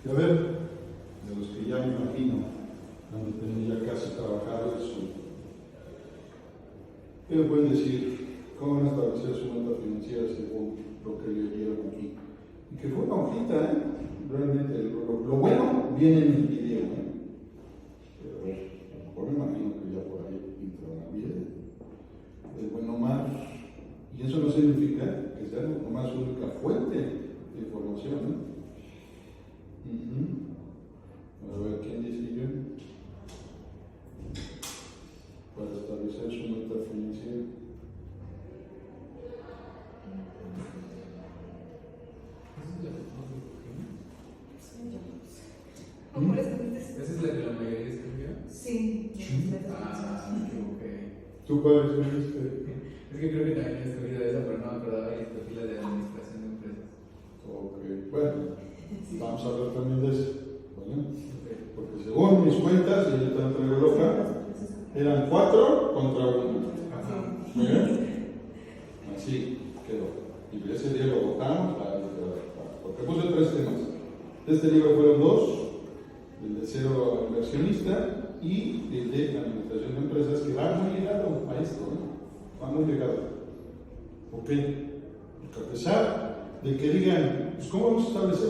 Y a ver, de los que ya me imagino, donde tienen ya casi trabajado eso, ¿qué me pueden decir? ¿Cómo van a establecer su cuenta financiera según lo que leyeron aquí? Y que fue una hojita, realmente lo bueno viene en el video, pero a ver, a lo mejor me imagino que ya por ahí entrará bien. El buen Omar, y eso no significa que sea nomás su única fuente de información, A ver, ¿quién dice yo? Para establecer su meta financiera. ¿Esa es la que la mayoría escribió? Sí. Ok. ¿Tú cuál escribiste? Es que creo que también he escogido esa, pero no me acordaba y escogí la de administración de empresas. Ok, bueno, vamos a hablar también de eso, ¿vale? Porque según mis cuentas, y yo te traigo loca, eran 4 contra 1. ¿Muy bien? Así quedó. Y ese día lo votamos, porque puse 3 temas. De este libro fueron 2, el de cero inversionista y el de administración de empresas, que va muy ligado a esto, va muy ligado. ¿Por qué? Porque a pesar de que digan, pues ¿cómo vamos a establecer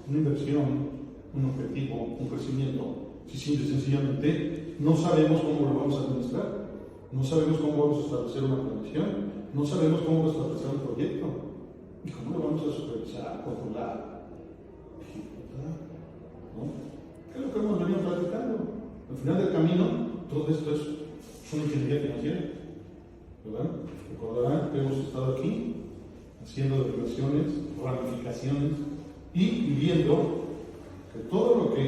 una inversión, un objetivo, un crecimiento? Si simple y sencillamente no sabemos cómo lo vamos a administrar, no sabemos cómo vamos a establecer una planeación, no sabemos cómo vamos a establecer un proyecto, y cómo lo vamos a supervisar, controlar, ejecutar, ¿no? ¿Qué es lo que hemos venido platicando? Al final del camino, todo esto es una ingeniería financiera, ¿verdad? Recordarán que hemos estado aquí haciendo derivaciones, ramificaciones y viendo que todo lo que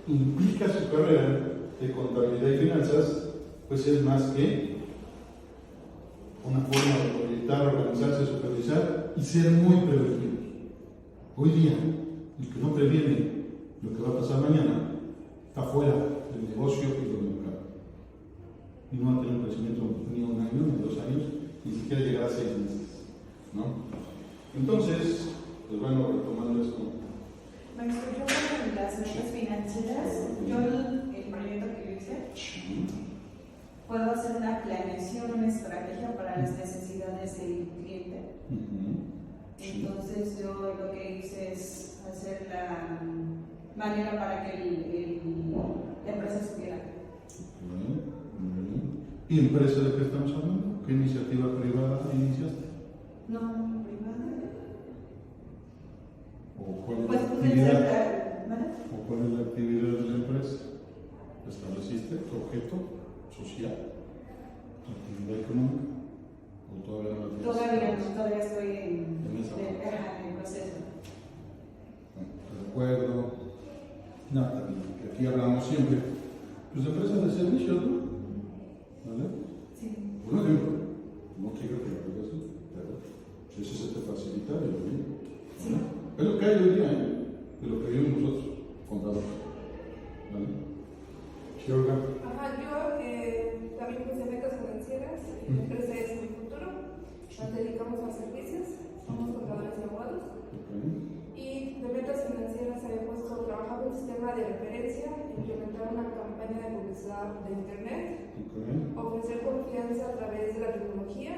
implica su carrera de contabilidad y finanzas, pues es más que una forma de proyectar, organizarse, supervisar y ser muy preventivos. Hoy día, el que no previene lo que va a pasar mañana está fuera del negocio y del mercado. Y no va a tener un crecimiento ni 1 año, ni 2 años, ni siquiera llegará a 6 meses, ¿no? Entonces, pues bueno, retomando esto. Maestro, yo con las metas financieras, yo el proyecto que yo hice, puedo hacer una planeación, una estrategia para las necesidades del cliente. Entonces yo lo que hice es hacer la manera para que la empresa subiera. ¿Y empresa de qué estamos hablando? ¿Qué iniciativa privada iniciaste? No, privada. ¿O cuál es Pues la actividad? ¿O cuál es la actividad de la empresa? ¿Estableciste tu objeto social? ¿Tu actividad económica? ¿O todavía no la tienes? Todavía estoy en proceso. De acuerdo. No, que aquí hablamos siempre, pues de empresas de servicios, ¿no? ¿Vale? Sí. Por ejemplo, no quiero que lo hagas así, pero si eso se te facilita, lo bien. Sí. Es lo que hay hoy día, de lo que vivimos nosotros, contadores. ¿Vale? ¿Sí, Olga? Ajá, yo también puse metas financieras, mi empresa es Mi Futuro, nos dedicamos a servicios, somos contadores y abogados. Y de metas financieras había puesto trabajar un sistema de referencia, implementar una campaña de publicidad de internet, ofrecer confianza a través de la tecnología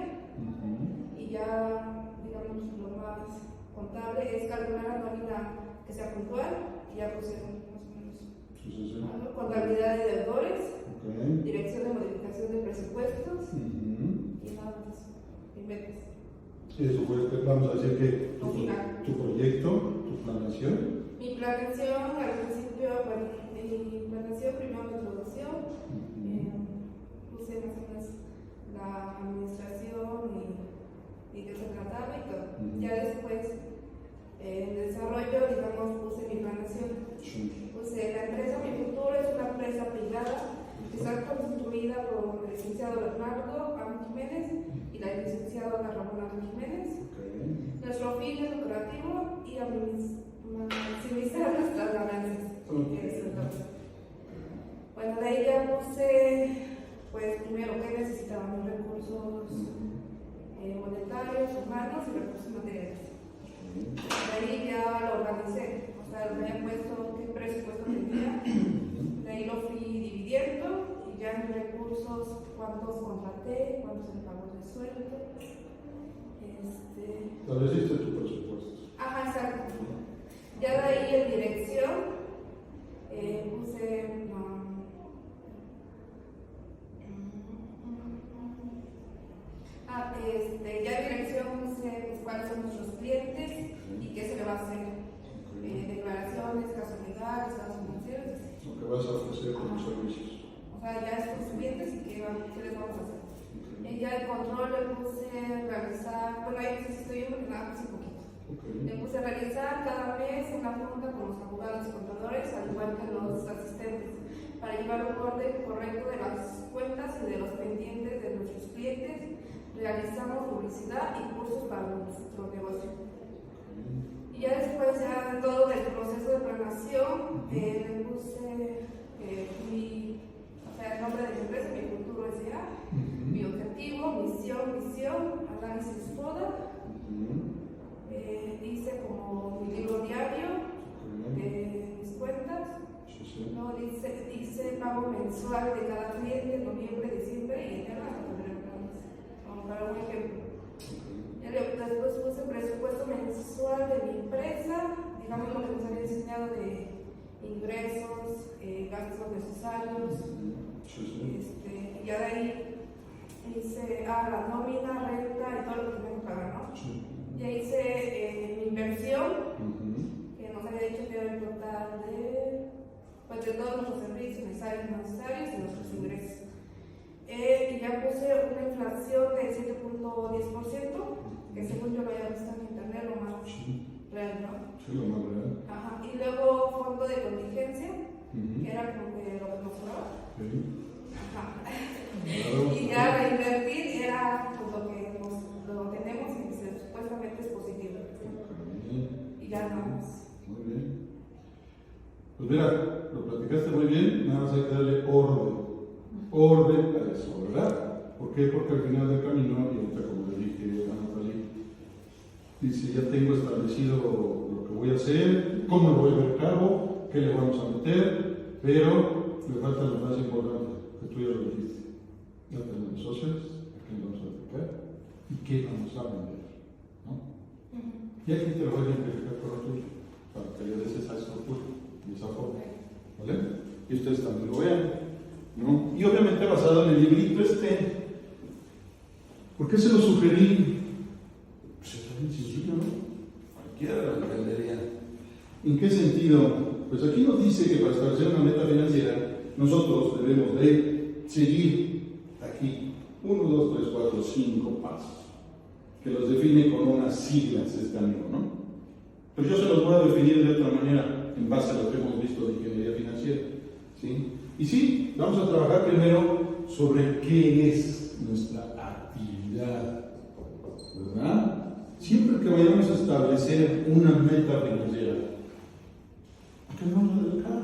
y ya, digamos, lo más contable es calcular la nómina que sea puntual, y ya puse más o menos contabilidad de deudores, dirección de modificación de presupuestos y nada más, y metas. Y eso fue, vamos a decir que tu proyecto, tu planeación. Mi planeación al principio, bueno, mi planeación primero la introducción, puse más o menos la administración y qué se trataba y todo. Ya después, en desarrollo, digamos, puse mi planeación. Puse la empresa Mi Futuro es una empresa privada que está constituida por el licenciado Bernardo Am Jiménez y la licenciada Ana Ramona Am Jiménez. Nuestro fin es lucrativo y maximizar nuestras ganancias. Bueno, de ahí ya puse, pues primero, que necesitábamos recursos monetarios, humanos y recursos materiales. De ahí ya lo organicé, o sea, me había puesto qué presupuesto tenía, de ahí lo fui dividiendo y ya en recursos cuántos contraté, cuántos me pagó de sueldo. Estableciste tu presupuesto. Ajá, exacto. Ya de ahí en dirección puse ya en dirección puse pues, cuáles son nuestros clientes y qué se le va a hacer. Declaraciones, casos legales, casos financieros. Lo que vas a ofrecer como servicios. O sea, ya estos clientes y qué les vamos a hacer. Ya el control le puse realizar, bueno, ahí sí estoy yo porque nada más un poquito. Le puse realizar cada mes una junta con los abogados y contadores, al igual que los asistentes, para llevar un orden correcto de las cuentas y de los pendientes de nuestros clientes. Realizamos publicidad y cursos para nuestro negocio. Y ya después, ya de todo el proceso de planeación, le puse el nombre de mi empresa, mi futuro S.A., mi objetivo, misión, análisis FODA. Hice como mi libro diario de mis cuentas. Luego hice pago mensual de cada cliente, noviembre, diciembre y enero hasta febrero, como para un ejemplo. Después puse presupuesto mensual de mi empresa, digamos lo que nos había enseñado de ingresos, gastos necesarios. Ya de ahí hice la nómina, renta y todo lo que tengo que pagar, ¿no? Ya hice mi inversión, que nos había dicho que era el total de todos nuestros servicios necesarios y nuestros ingresos. Y ya puse una inflación del 7.10%, que según yo lo había visto en internet, lo más real, ¿no? Sí, lo más real. Ajá. Y luego fondo de contingencia, que era como que lo que nos sobraba. Ajá. Y ya reinvertir era pues, lo que lo tenemos y que supuestamente es positivo. Y ya vamos. Muy bien. Pues mira, lo platicaste muy bien, nada más hay que darle orden a eso, ¿verdad? ¿Por qué? Porque al final del camino, y ahorita como le dije a Natalie, dice, ya tengo establecido lo que voy a hacer, cómo lo voy a llevar a cabo, qué le vamos a meter, pero le falta lo más importante, que tú ya lo dijiste. Ya tenemos socios, a quién vamos a aplicar y qué vamos a vender, ¿no? Y aquí te lo voy a identificar por lo tuyo, para que le des esa estructura y esa forma, ¿vale? Y ustedes también lo vean, ¿no? Y obviamente basado en el librito ¿por qué se lo sugerí? Pues es bien sencillo, ¿no? Cualquiera lo entendería. ¿En qué sentido? Pues aquí nos dice que para establecer una meta financiera, nosotros debemos de seguir aquí 1, 2, 3, 4, 5 pasos, que los define con unas siglas este amigo, ¿no? Pero yo se los voy a definir de otra manera, en base a lo que hemos visto de ingeniería financiera, ¿sí? Y sí, vamos a trabajar primero sobre qué es nuestra actividad, ¿verdad? Siempre que vayamos a establecer una meta financiera, ¿por qué no vamos a dejar?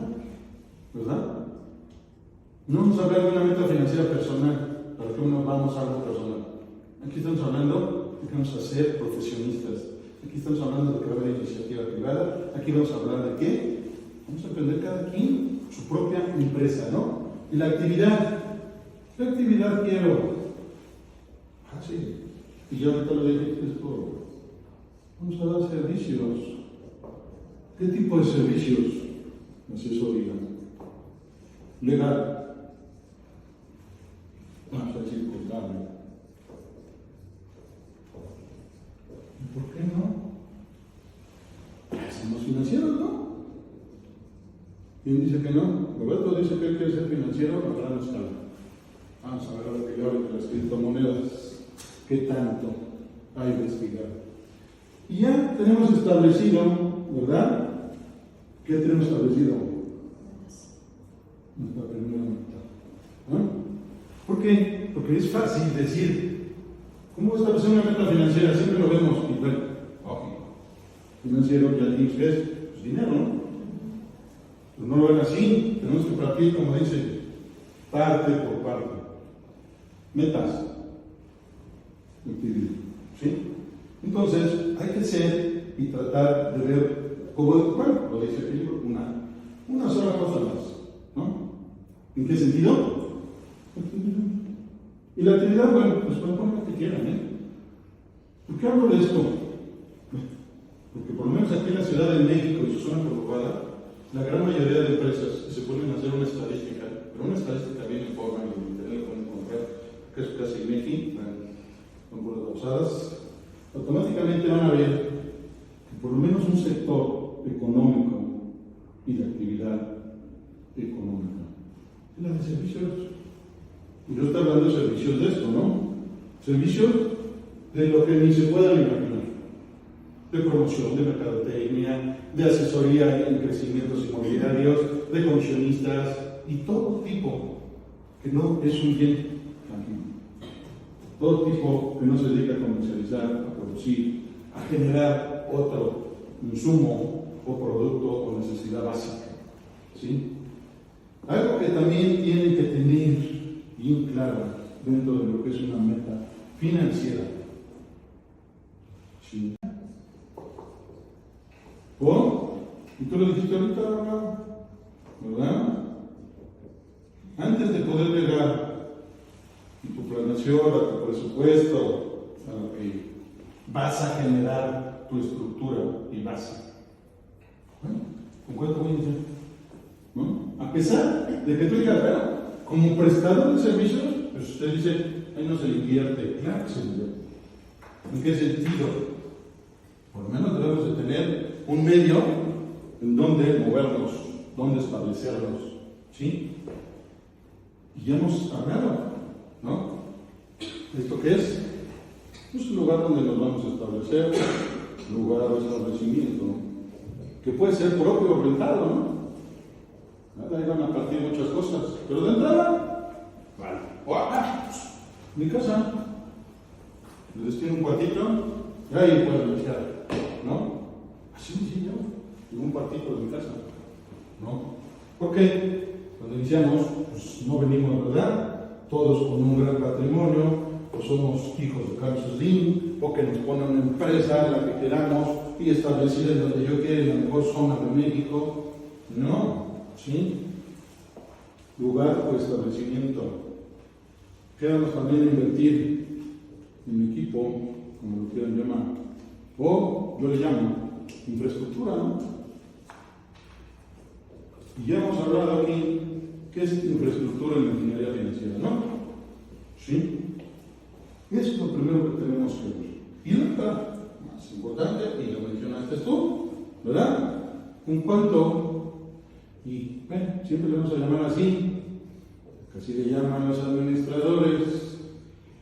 ¿Verdad? No vamos a hablar de una meta financiera personal, para que no vamos a algo personal. Aquí estamos hablando de que vamos a ser profesionistas. Aquí estamos hablando de que va a haber iniciativa privada. Aquí vamos a hablar de qué. Vamos a aprender cada quien su propia empresa, ¿no? Y la actividad. ¿Qué actividad quiero? Sí. Y yo ahorita lo dije, vamos a dar servicios. ¿Qué tipo de servicios? Así eso digan. Legal. Vamos a decir contable. ¿Por qué no? Hacemos financieros, ¿no? ¿Quién dice que no? Roberto dice que él quiere ser financiero a gran escala. Vamos a ver lo que yo hablo de las criptomonedas. ¿Qué tanto hay que investigar? Y ya tenemos establecido, ¿verdad? ¿Qué tenemos establecido? Nuestra primera meta. ¿No? ¿Por qué? Porque es fácil decir, ¿cómo establecer una meta financiera? Siempre lo vemos y bueno, financiero, ya dijimos que es pues dinero, ¿no? Pero no lo ven así, tenemos que partir, como dice, parte por parte. Metas. ¿Sí? Entonces, hay que ser y tratar de ver, como, bueno, lo dice el libro, una sola cosa más, ¿no? ¿En qué sentido? Y la actividad, bueno, pues pueden poner lo que quieran, ¿eh? ¿Por qué hablo de esto? Porque por lo menos aquí en la Ciudad de México y su zona conurbada, la gran mayoría de empresas se ponen a hacer una estadística, pero una estadística bien en forma, y en internet lo pueden encontrar, que es casi INEGI, con puras basadas, automáticamente van a ver que por lo menos un sector económico y de actividad económica es la de servicios. Y yo estoy hablando de servicios de esto, ¿no? Servicios de lo que ni se pueda imaginar. De promoción, de mercadotecnia, de asesoría en crecimientos inmobiliarios, de comisionistas y todo tipo que no es un bien tangible. Todo tipo que no se dedica a comercializar, a producir, a generar otro insumo o producto o necesidad básica. ¿Sí? Algo que también tienen que tener bien claro dentro de lo que es una meta financiera. ¿Sí? Y tú lo dijiste ahorita, ¿verdad? Antes de poder llegar a tu planeación, a tu presupuesto, a lo que vas a generar tu estructura y base. Bueno, ¿con cuánto voy a iniciar? ¿No? A pesar de que tú digas, bueno, como prestador de servicios, pues usted dice, ahí no se le invierte. Claro que se le invierte. ¿En qué sentido? Por lo menos debemos de tener un medio en donde movernos, donde establecernos, ¿sí? Y ya hemos hablado, ¿no? ¿Esto qué es? Es un lugar donde nos vamos a establecer, lugar de establecimiento, que puede ser propio o rentado, ¿no? Ahí van a partir muchas cosas, pero de entrada, vale. Mi casa, les tiene un cuartito, y ahí pueden iniciar, ¿no? Así inicié yo, en un cuartito de mi casa, ¿no? Porque cuando iniciamos, pues no venimos, ¿verdad? Todos con un gran patrimonio, o somos hijos de Carlos Slim, o que nos ponen una empresa, la que queramos, y establecida en donde yo quiera, en la mejor zona de México. No, ¿sí? Lugar o establecimiento. Queremos también invertir en equipo, como lo quieran llamar, o yo le llamo infraestructura, ¿no? Y ya hemos hablado aquí qué es infraestructura en la ingeniería financiera, ¿no? ¿Sí? Eso es lo primero que tenemos que ver. Y la otra, más importante, y lo mencionaste tú, ¿verdad? ¿En cuánto? Y bueno, siempre le vamos a llamar así, que así le llaman los administradores,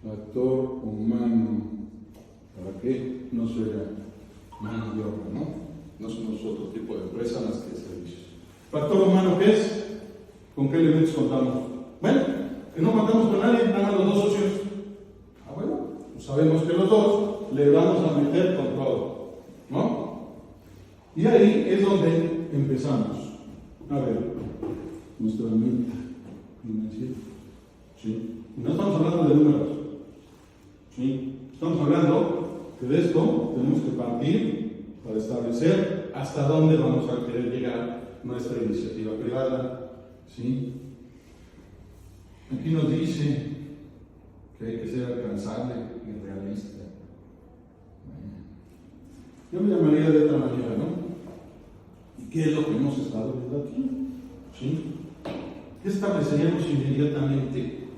factor humano, para que no sea mano de obra, ¿no? No somos otro tipo de empresa más que servicios. ¿Factor humano qué es? ¿Con qué elementos contamos? Bueno, que no contamos con nadie, nada más los dos socios. Ah, bueno, pues sabemos que los dos le vamos a meter con todo, ¿no? Y ahí es donde empezamos a ver nuestra meta financiera. ¿Sí? No estamos hablando de números. ¿Sí? Estamos hablando que de esto tenemos que partir para establecer hasta dónde vamos a querer llegar nuestra iniciativa privada. ¿Sí? Aquí nos dice que hay que ser alcanzable y realista. Yo me llamaría de otra manera, ¿no? ¿Y qué es lo que hemos estado viendo aquí? ¿Sí? ¿Qué estableceríamos inmediatamente?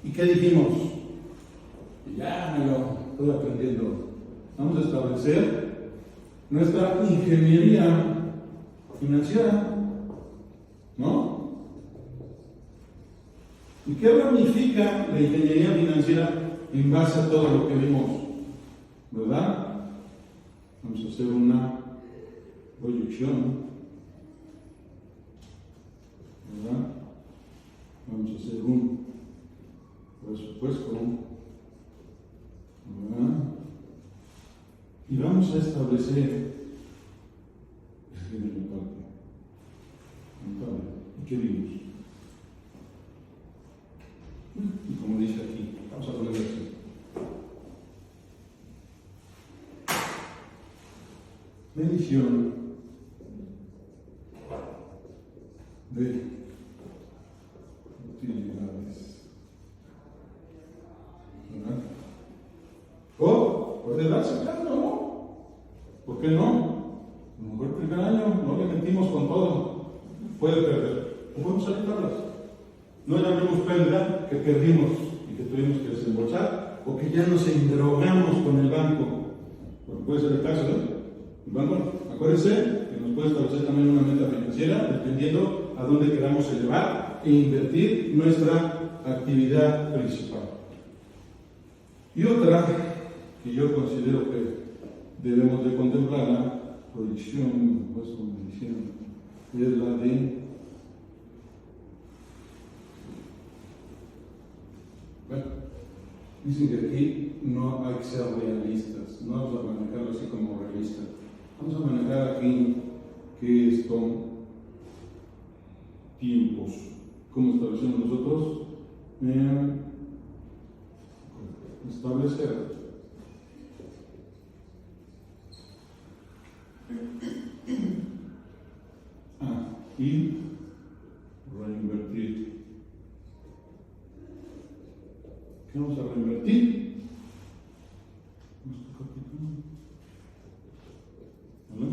¿Y qué dijimos? Ya me lo estoy aprendiendo. Vamos a establecer nuestra ingeniería financiera, ¿no? ¿Y qué ramifica la ingeniería financiera en base a todo lo que vimos? ¿Verdad? Vamos a hacer una proyección, ¿verdad? Vamos a hacer un presupuesto, ¿verdad? Y vamos a establecer ¿y qué vimos? Y como dice aquí, vamos a ponerlo así. definición de utilidades. ¿Verdad? O puede darse el caso, ¿no? ¿Por qué no? A lo mejor el primer año no le metimos con todo. Puede perder. O vamos a evitarlas. No llamemos pérdida que perdimos y que tuvimos que desembolsar o que ya nos endrogamos con el banco. Porque puede ser el caso, ¿no? El banco, acuérdense que nos puede establecer también una meta financiera dependiendo a dónde queramos elevar e invertir nuestra actividad principal. Y otra que yo considero que debemos de contemplar la proyección, pues como decían, es la de dicen que aquí no hay que ser realistas, no vamos a manejarlo así como realistas. Vamos a manejar aquí que son tiempos. ¿Cómo establecemos nosotros? Establecer y reinvertir. ¿Qué vamos a reinvertir? ¿Vale?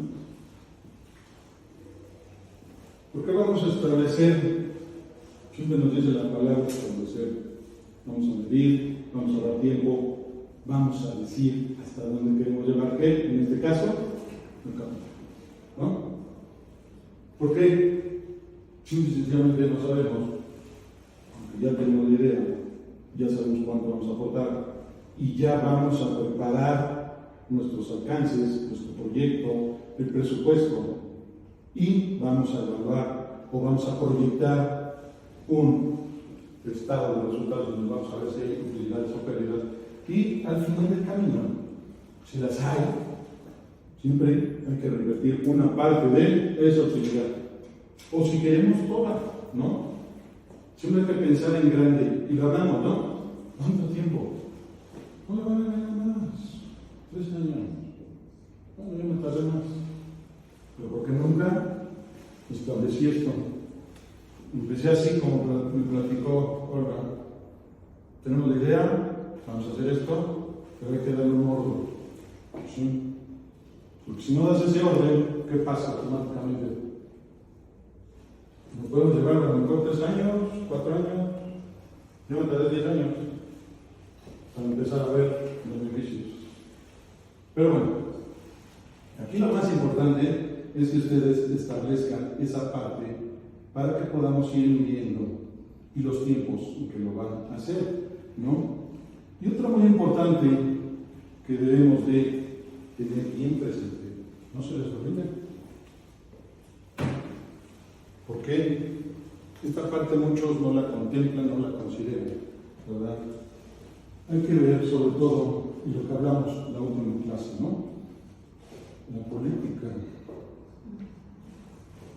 ¿Por qué vamos a establecer? Siempre nos dice la palabra establecer. Vamos a medir, vamos a dar tiempo, vamos a decir hasta dónde queremos llevar qué, en este caso, el camino. ¿No? ¿Por qué? Simple y sencillamente no sabemos, aunque ya tenemos idea, ya sabemos cuánto vamos a aportar y ya vamos a preparar nuestros alcances, nuestro proyecto, el presupuesto y vamos a evaluar o vamos a proyectar un estado de resultados donde vamos a ver si hay utilidades o pérdidas y al final del camino, si las hay, siempre hay que reinvertir una parte de esa utilidad o si queremos toda, ¿no? Siempre hay que pensar en grande y lo hablamos, ¿no? ¿Cuánto tiempo? No le van a ganar más. 3 años. Bueno, yo me tardé más. Pero porque nunca establecí esto. Empecé así como me platicó Olga. Tenemos la idea, vamos a hacer esto, pero hay que darle un orden. ¿Sí? Porque si no das ese orden, ¿qué pasa automáticamente? Nos podemos llevar a lo mejor 3 años, 4 años, yo me tardé 10 años para empezar a ver beneficios. Pero bueno, aquí lo más importante es que ustedes establezcan esa parte para que podamos ir midiendo y los tiempos en que lo van a hacer, ¿no? Y otro muy importante que debemos de tener bien presente, no se les olvide. Porque esta parte muchos no la contemplan, no la consideran, ¿verdad? Hay que ver sobre todo, y lo que hablamos la última clase, ¿no? La política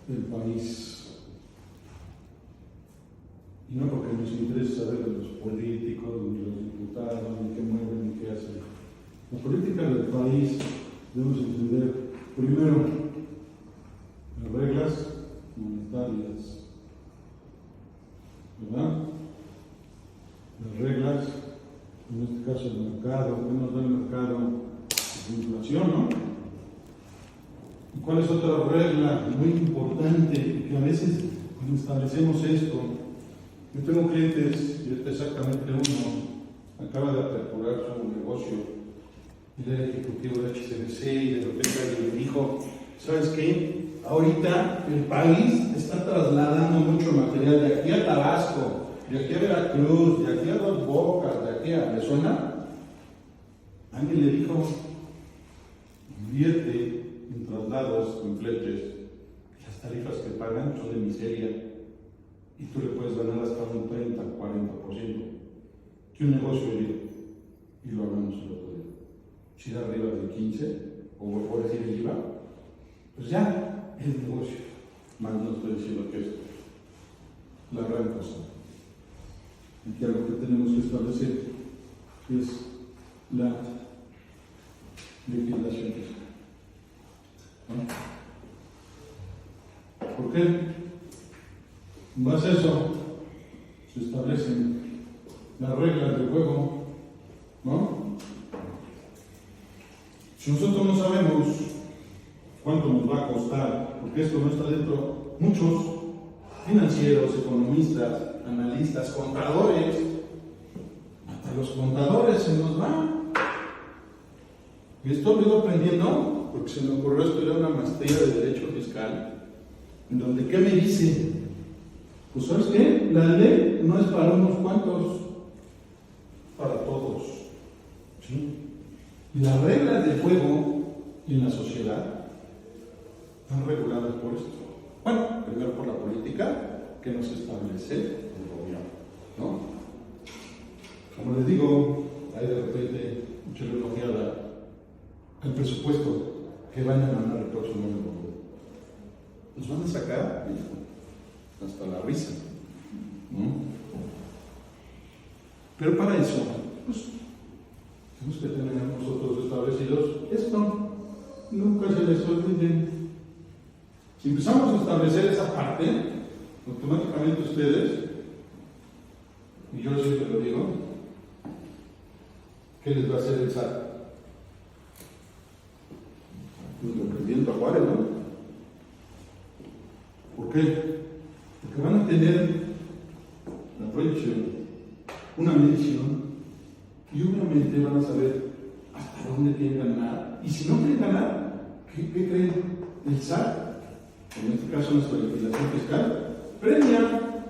del país. Y no porque nos interese saber de los políticos, ni los diputados, ni qué mueven, ni qué hacen. La política del país debemos entender, primero, las reglas monetarias, ¿verdad? Las reglas, en este caso el mercado, ¿qué nos da el mercado? La inflación, ¿no? ¿Y cuál es otra regla muy importante que a veces cuando establecemos esto? Yo tengo clientes, y exactamente uno, acaba de aperturar su negocio, y era ejecutivo de HCBC y de Loteca, y me dijo, ¿sabes qué? Ahorita el país está trasladando mucho material de aquí a Tabasco, de aquí a Veracruz, de aquí a Dos Bocas, de aquí a... ¿Le suena? Alguien le dijo, invierte en traslados, en fletes, las tarifas que pagan son de miseria y tú le puedes ganar hasta un 30, 40%. Que un negocio y lo hablamos el otro día. Si da arriba del 15, o por decir el IVA, pues ya es negocio. Más no estoy diciendo que es la gran cosa. Aquí algo que tenemos que establecer es la legislación fiscal. ¿No? qué? En base a eso, se establecen las reglas del juego, ¿no? Si nosotros no sabemos cuánto nos va a costar, porque esto no está dentro, muchos financieros, economistas, analistas, contadores, hasta los contadores se nos van. Y esto lo he ido aprendiendo porque se me ocurrió estudiar una maestría de Derecho Fiscal, en donde, ¿qué me dice? Pues, ¿sabes qué? La ley no es para unos cuantos, para todos. ¿Sí? Y las reglas del juego en la sociedad están reguladas por esto. Bueno, primero por la política que nos establece el gobierno, ¿no? Como les digo, hay de repente mucha elogiada el presupuesto que van a mandar el próximo año. Nos van a sacar hasta la risa, ¿no? Pero para eso, pues, tenemos que tener nosotros establecidos esto. Nunca se les olvide. Si empezamos a establecer esa parte, automáticamente ustedes, y yo siempre lo digo, ¿qué les va a hacer el SAT? Independiente a Juárez, ¿no? ¿Por qué? Porque van a tener la proyección, una medición, y obviamente van a saber hasta dónde quieren ganar. Y si no quieren ganar, ¿qué creen? El SAT, en este caso nuestra legislación fiscal, premia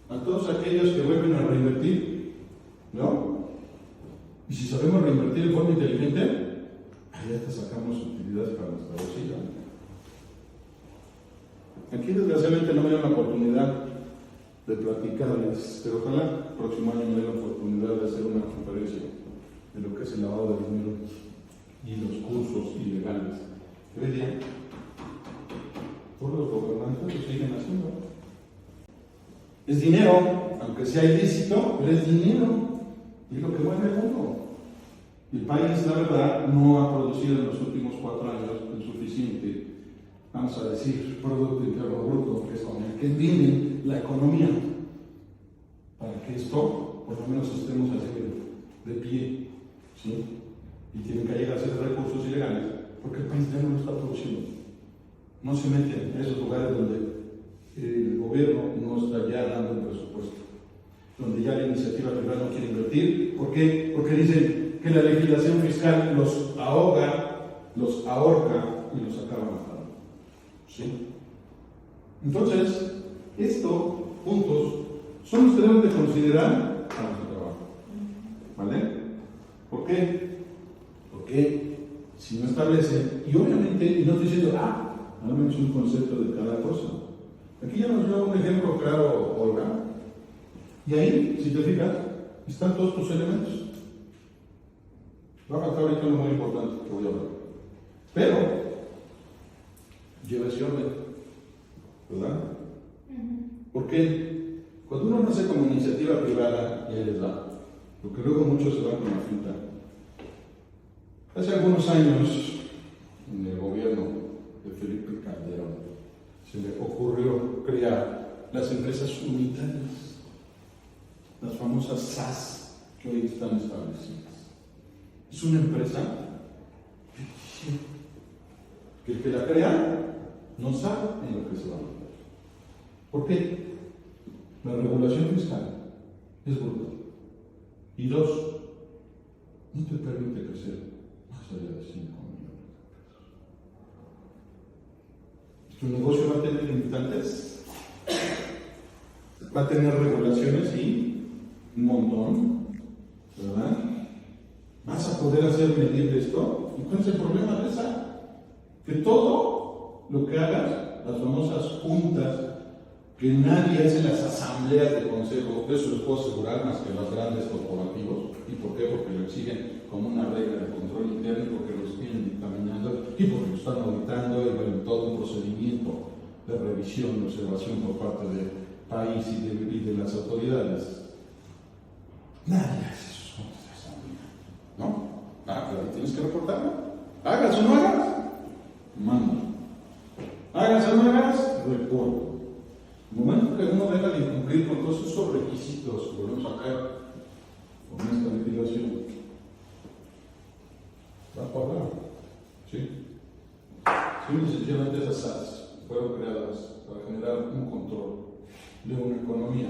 a todos aquellos que vuelven a reinvertir, ¿no? Y si sabemos reinvertir de forma inteligente, ahí hasta sacamos utilidades para nuestra bolsilla. Aquí desgraciadamente no me dieron la oportunidad de platicarles, pero ojalá el próximo año me dé la oportunidad de hacer una conferencia de lo que es el lavado de dinero y los cursos ilegales. ¿Qué día? Todos los gobernantes lo siguen haciendo. Es dinero, aunque sea ilícito, pero es dinero. Y es lo que mueve el mundo. Y el país, la verdad, no ha producido en los últimos 4 años el suficiente, vamos a decir, Producto Interno Bruto, que es con el que viene la economía, para que esto, por lo menos, estemos así de pie, ¿sí? Y tienen que llegar a ser recursos ilegales, porque el país ya no lo está produciendo. No se meten en esos lugares donde el gobierno no está ya dando el presupuesto, donde ya la iniciativa privada no quiere invertir. ¿Por qué? Porque dicen que la legislación fiscal los ahoga, los ahorca y los acaba matando. ¿Sí? Entonces, estos puntos son los que deben de considerar para su trabajo. ¿Vale? ¿Por qué? Porque si no establecen, y obviamente, y no estoy diciendo, al menos un concepto de cada cosa. Aquí ya nos dio un ejemplo claro, Olga. Y ahí, si te fijas, están todos tus elementos. Va a faltar ahorita uno muy importante que voy a hablar. Pero, lleva ese orden, ¿verdad? Porque cuando uno nace como iniciativa privada, y ahí les da, porque luego muchos se van con la finta. Hace algunos años, en el gobierno de Felipe Calderón, se le ocurrió crear las empresas unitarias, las famosas SAS, que hoy están establecidas. Es una empresa que el que la crea no sabe en lo que se va a meter. ¿Por qué? La regulación fiscal es brutal. Y 2, no te permite crecer más allá de 5 millones de pesos. Tu negocio va a tener limitantes, va a tener regulaciones y un montón, ¿verdad? ¿Vas a poder hacer medible esto? Entonces el problema es que todo lo que hagas, las famosas juntas, que nadie hace las asambleas de consejo, eso les puedo asegurar más que los grandes corporativos. ¿Y por qué? Porque lo exigen como una regla de control interno, y porque los vienen dictaminando y porque lo están auditando, y bueno, todo un procedimiento de revisión, de observación por parte del país y de las autoridades. Nadie hace sus juntas de asamblea, ¿no? Pero tienes que reportarlo. Hagas o no hagas, manda. Hagas o no hagas, reporto. En el momento que uno deja de cumplir con todos esos requisitos, volvemos a caer con esta legislación, va a pagar. ¿Sí? Simple y sencillamente esas SAS fueron creadas para generar un control de una economía,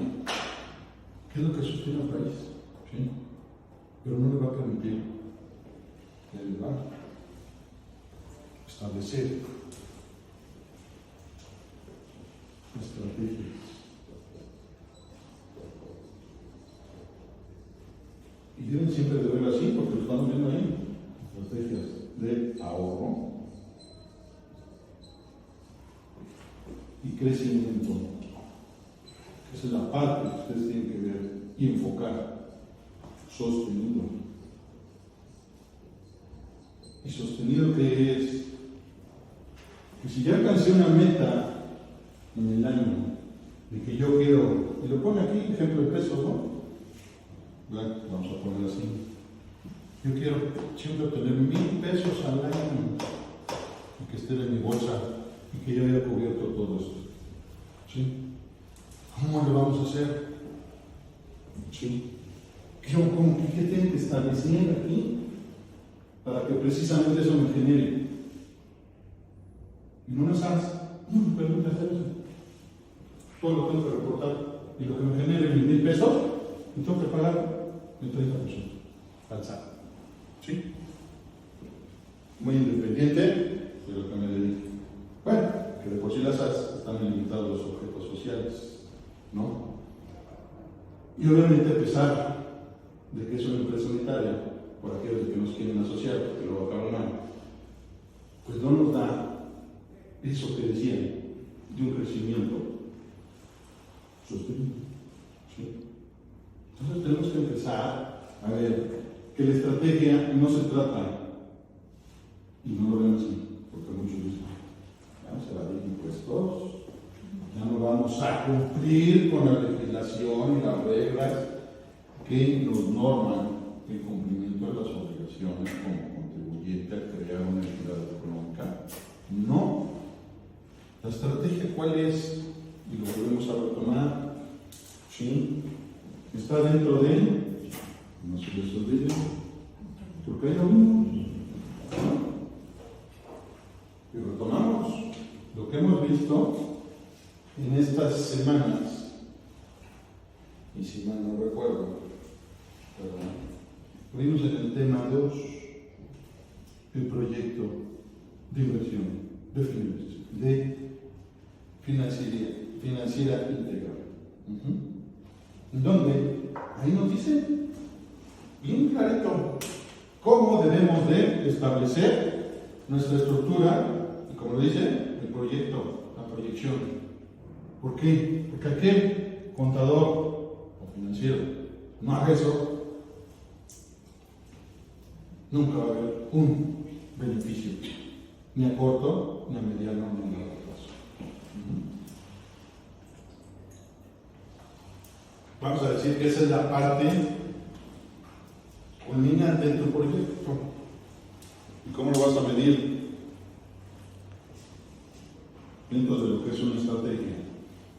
que es lo que sostiene al país. ¿Sí? Pero no le va a permitir establecer estrategias. Y deben siempre de verlo así, porque lo estamos viendo ahí. Estrategias de ahorro y crecimiento. Esa es la parte que ustedes tienen que ver y enfocar. Sostenido. ¿Y sostenido qué es? Que si ya alcancé una meta en el año de que yo quiero, y lo pone aquí, ejemplo de pesos, ¿no? Bueno, vamos a poner así. Yo quiero siempre obtener 1,000 pesos al año y que esté en mi bolsa y que yo haya cubierto todo esto. ¿Sí? ¿Cómo le vamos a hacer? ¿Sí? ¿Qué tengo que establecer aquí para que precisamente eso me genere? Y no me sabes, no me permite hacer eso. Todo lo tengo que reportar y lo que me genere 1,000 pesos, me tengo que pagar el 30% al SAT. ¿Sí? Muy independiente de lo que me dedique. Bueno, que de por sí las SAS están limitados los objetos sociales, ¿no? Y obviamente a pesar de que es una empresa unitaria, por aquellos que nos quieren asociar, porque lo acaban, pues no nos da eso que decían de un crecimiento sostenible. ¿Sí? Entonces tenemos que empezar a ver que la estrategia no se trata, y no lo ven así, porque muchos dicen, ya no se va a dar impuestos, ya no vamos a cumplir con la legislación y las reglas que nos norman el cumplimiento de las obligaciones como contribuyente al crear una entidad económica. No. ¿La estrategia cuál es? Y lo volvemos a retomar. ¿Sí? Está dentro de no se les olvide, porque hay lo mismo. Y retomamos lo que hemos visto en estas semanas, y si mal no recuerdo, vimos en el tema 2 el proyecto de inversión de financiera integral. Donde ahí nos dice bien clarito cómo debemos de establecer nuestra estructura y, como lo dice, el proyecto, la proyección. ¿Por qué? Porque aquel contador o financiero no haga eso, nunca va a haber un beneficio, ni a corto, ni a mediano, ni a largo plazo. Vamos a decir que esa es la parte culminante de tu proyecto. ¿Y cómo lo vas a medir? Dentro de lo que es una estrategia,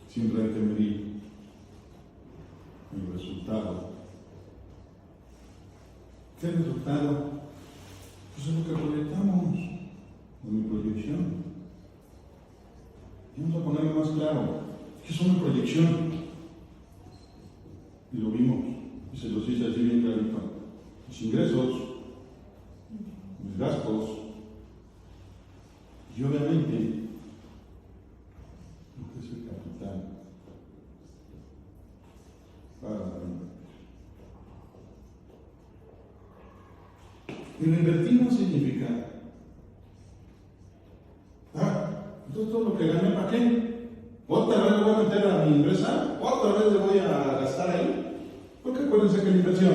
siempre hay que medir el resultado. ¿Qué resultado? Pues es lo que proyectamos, con mi proyección. Y vamos a ponerlo más claro. ¿Qué es una proyección? Y lo vimos, y se los hice así bien clarito. Mis ingresos, mis gastos, y obviamente lo que es el capital para la inversión. Y lo invertir no significa, entonces todo lo que gané, ¿para qué? ¿Otra vez le voy a meter a mi empresa? ¿Otra vez le voy a gastar ahí? Porque acuérdense que la inversión,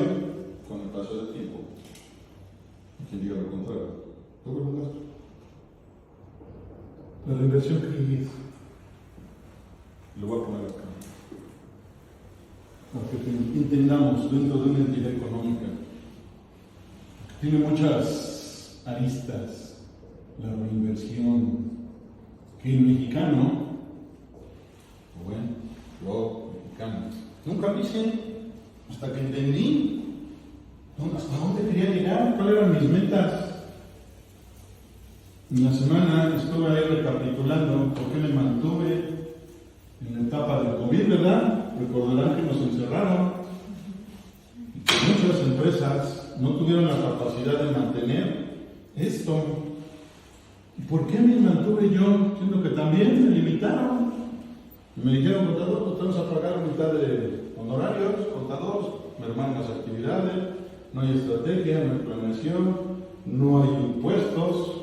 con el paso del tiempo, quien diga lo contrario, todo lo gasto. La inversión que es, lo voy a poner acá, para que entendamos dentro de una entidad económica, que tiene muchas aristas, la reinversión, que el mexicano mexicanas. Nunca lo hice, hasta que entendí hasta dónde quería llegar, cuáles eran mis metas. En la semana estuve ahí recapitulando por qué me mantuve en la etapa del COVID, ¿verdad? Recordarán que nos encerraron y que muchas empresas no tuvieron la capacidad de mantener esto. ¿Y por qué me mantuve yo? Siendo que también me limitaron. Me dijeron, contador, pues te vamos a pagar mitad de honorarios, contador, merman las actividades, no hay estrategia, no hay planeación, no hay impuestos.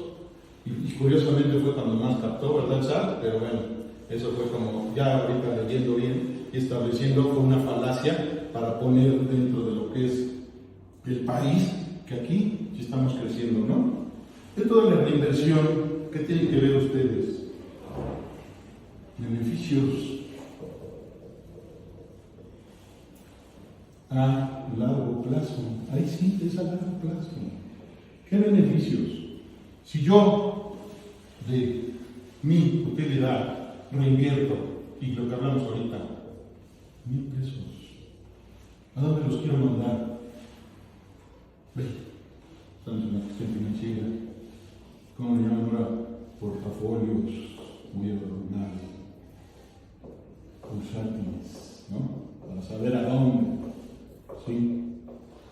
Y curiosamente fue cuando más captó, ¿verdad, el SAT? Pero bueno, eso fue como ya ahorita leyendo bien y estableciendo fue una falacia para poner dentro de lo que es el país, que aquí sí estamos creciendo, ¿no? Dentro de la reinversión, ¿qué tienen que ver ustedes? Beneficios a largo plazo. Ahí sí, es a largo plazo. ¿Qué beneficios? Si yo de mi utilidad reinvierto, y lo que hablamos ahorita, 1,000 pesos, ¿a dónde los quiero mandar? Ve, estamos en la gestión financiera, ¿cómo le llaman ahora? Portafolios muy adornados, pulsátiles, ¿no? Para saber a dónde, ¿sí?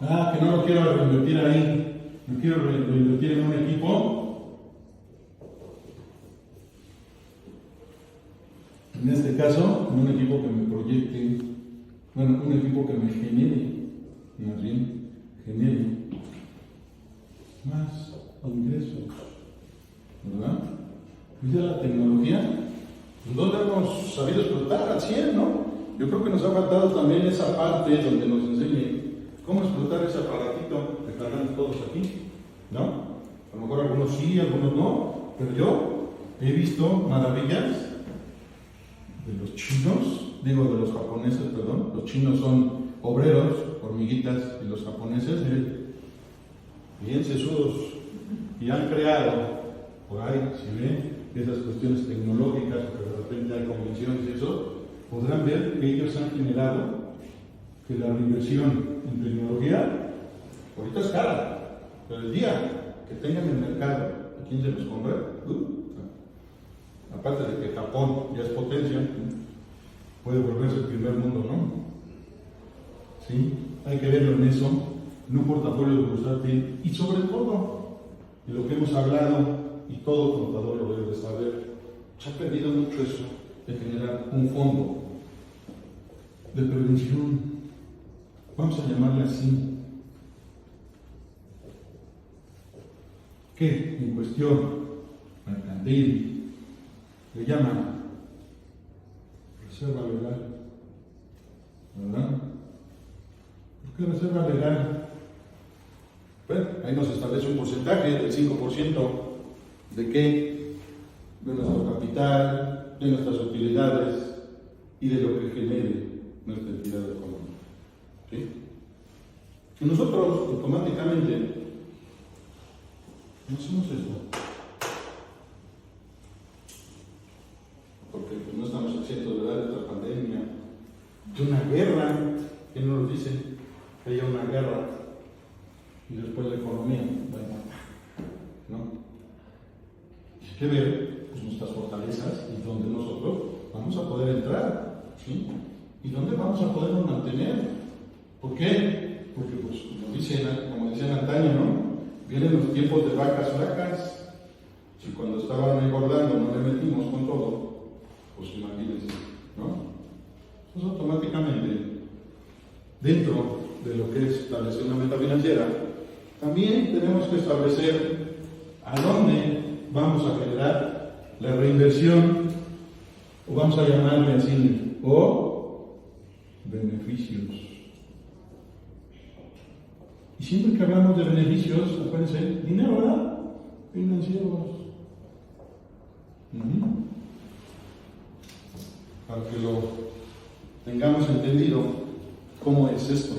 Ah, que no lo quiero reinvertir ahí, no quiero reinvertir en un equipo. En este caso, en un equipo que me proyecte, bueno, un equipo que me genere, más bien, genere más ingresos, ¿verdad? Y ya la tecnología, no la hemos sabido explotar al 100, ¿no? Yo creo que nos ha faltado también esa parte donde nos enseñe cómo explotar ese aparatito que cargamos todos aquí, ¿no? A lo mejor algunos sí, algunos no, pero yo he visto maravillas de los chinos, digo de los japoneses, perdón. Los chinos son obreros, hormiguitas, y los japoneses, miren, bien sesudos, y han creado, por ahí, si ven, esas cuestiones tecnológicas, que de repente hay convenciones y eso, podrán ver que ellos han generado que la reinversión en tecnología, ahorita es cara, pero el día que tengan el mercado, ¿a quién se los compra? Aparte de que Japón ya es potencia, puede volverse el primer mundo, ¿no? Sí, hay que verlo en eso, en un portafolio bursátil y sobre todo, de lo que hemos hablado, y todo contador lo debe saber, se ha perdido mucho eso de generar un fondo de prevención, vamos a llamarle así, que en cuestión mercantil le llaman reserva legal, ¿verdad? ¿Por qué reserva legal? Bueno, ahí nos establece un porcentaje del 5% de qué, de nuestro capital, de nuestras utilidades y de lo que genere nuestra entidad económica. ¿Sí? Y nosotros automáticamente no hacemos eso. Porque pues, no estamos exentos de esta pandemia, de una guerra, que no nos dicen que haya una guerra y después la economía, bueno, ¿no? Hay que ver pues, nuestras fortalezas y dónde nosotros vamos a poder entrar, ¿sí? Y dónde vamos a podernos mantener. ¿Por qué? Porque, pues, como decían antaño, ¿no? Vienen los tiempos de vacas flacas. Si cuando estaban engordando no le metimos con todo, pues imagínense, ¿no? Pues automáticamente, dentro de lo que es establecer una meta financiera, también tenemos que establecer a dónde vamos a generar la reinversión, o vamos a llamarle así, o beneficios. Y siempre que hablamos de beneficios, acuérdense, dinero, ¿verdad? Financieros. Para que lo tengamos entendido cómo es esto,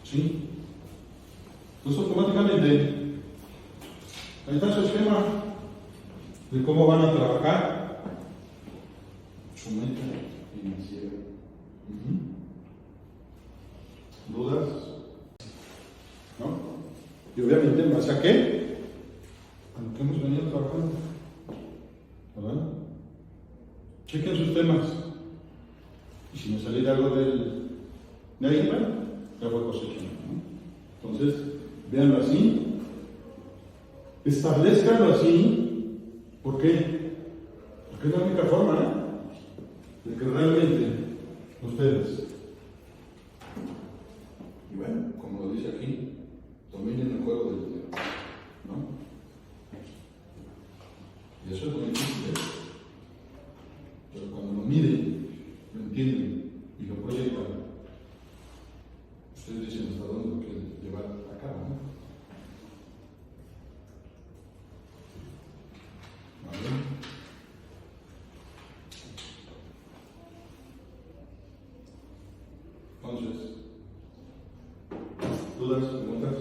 ¿sí? Entonces automáticamente ahí está su esquema de cómo van a trabajar su meta financiera. obviamente en base a qué? A lo que hemos venido trabajando. ¿Verdad? Chequen sus temas. Y si me saliera algo de ahí, bueno, ya fue cosechando, ¿no? Entonces, véanlo así. Establezcanlo así. ¿Por qué? Porque es la única forma, de que realmente ustedes, y bueno, como lo dice aquí, dominen el juego del dinero, ¿no? Y eso es muy difícil, pero cuando lo miden, lo entienden y lo proyectan, ustedes dicen hasta dónde lo quieren llevar a cabo, ¿no? ¿Vale? Entonces, ¿dudas, preguntas?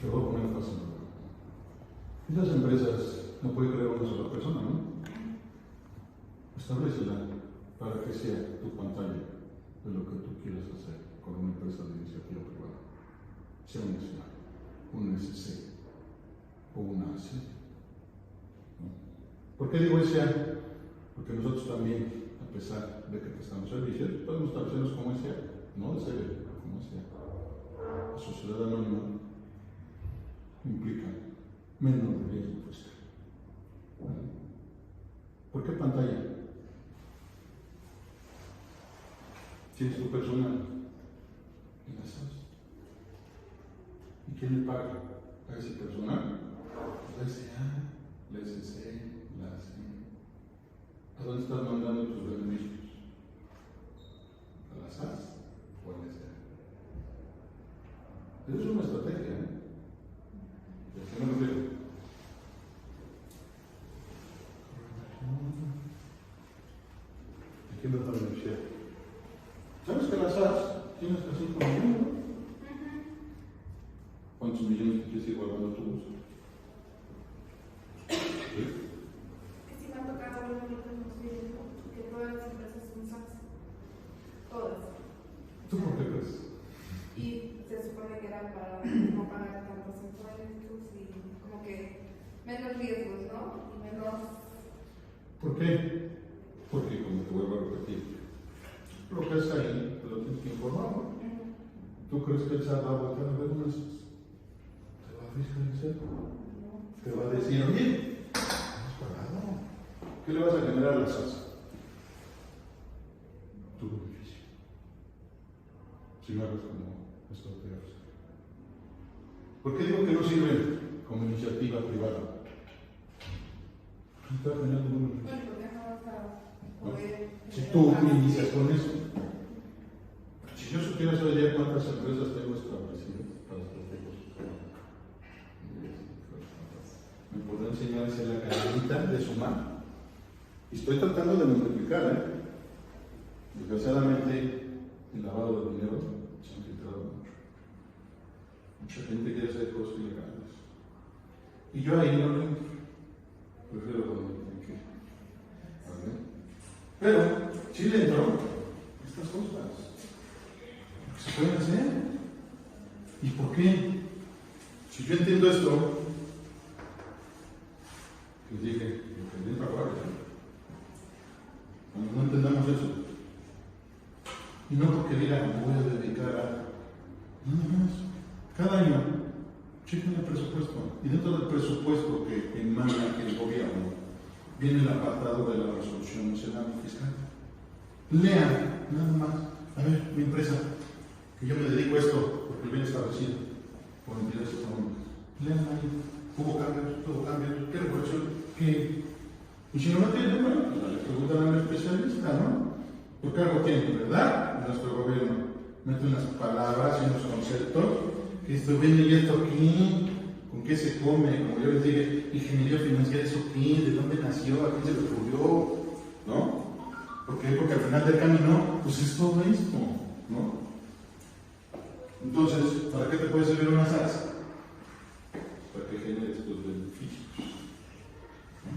Te voy a poner fácil. Esas empresas no puede crear una sola persona, ¿no? Establecela para que sea tu pantalla de lo que tú quieras hacer con una empresa de iniciativa privada, sea una SIA, un SC o una AC. ¿No? ¿Por qué digo SIA? Porque nosotros también, a pesar de que prestamos servicios, podemos establecernos como SIA, no de ser como SIA. La sociedad anónima implica menos riesgo fiscal. ¿Vale? ¿Por qué pantalla? Tienes tu personal y la sabes. ¿Y quién le paga a ese personal? La SA, la SC, la AC. ¿A dónde estás mandando tus beneficios? ¿A la SAS o a la SA? Eso es una estrategia, ¿Y a qué me refiero? ¿A quién vas a beneficiar? ¿Sabes que la SAS tiene hasta 5 millones, no? ¿Cuántos millones quieres ir guardando tu bolsa? ¿Sí? Que sí me ha tocado ver que todas las empresas son SATs. Todas. ¿Tú por qué crees? Y se supone que era para no pagar tantos impuestos y como que menos riesgos, ¿no? Y menos. ¿Por qué? Porque, como te vuelvo a repetir, lo que es ahí, te lo tienes que informar, ¿no? ¿Tú crees que el SAT va a volver a ver unas? ¿Te va a fiscalizar? ¿Te va a decir, oye, has pagado? ¿Qué le vas a generar a la SAS? Tu beneficio. Si no hagas como estrategia fiscal. ¿Por qué digo que no sirve como iniciativa privada? No está generando un beneficio. Bueno, porque no vas a poder. Si tú inicias con eso, si yo supiera hoy día cuántas empresas tengo establecidas para estrategias, me podrá enseñar a hacer la cadenita de sumar. Y estoy tratando de multiplicar, Desgraciadamente, el lavado de dinero se ha filtrado mucho. Mucha gente quiere hacer cosas ilegales. Y yo ahí no le entro. Prefiero cuando me que. ¿Vale? Pero, si le entro, estas cosas se pueden hacer. ¿Y por qué? Si yo entiendo esto, les dije, lo que entra ahora, cuando no entendamos eso, y no porque digan, me voy a dedicar a. Nada más. Cada año, chequen el presupuesto. Y dentro del presupuesto que emana el gobierno, viene el apartado de la resolución nacional fiscal. Lean, nada más. A ver, mi empresa, que yo me dedico a esto, porque viene establecido por entidades económicas. Lean ahí. Hubo cambios, ¿qué regulación? ¿Qué? Y si no lo entienden, bueno, pues le preguntan al especialista, ¿no? Porque algo tiene, ¿verdad? Nuestro gobierno mete unas palabras y unos conceptos, que esto viene y esto aquí, ¿con qué se come? Como yo les dije, ingeniería financiera, ¿eso qué? ¿De dónde nació? ¿A quién se le ocurrió? ¿No? ¿Por qué? Porque al final del camino, pues es todo esto, ¿no? Entonces, ¿para qué te puede servir una SAS? Para que genere estos beneficios. ¿No?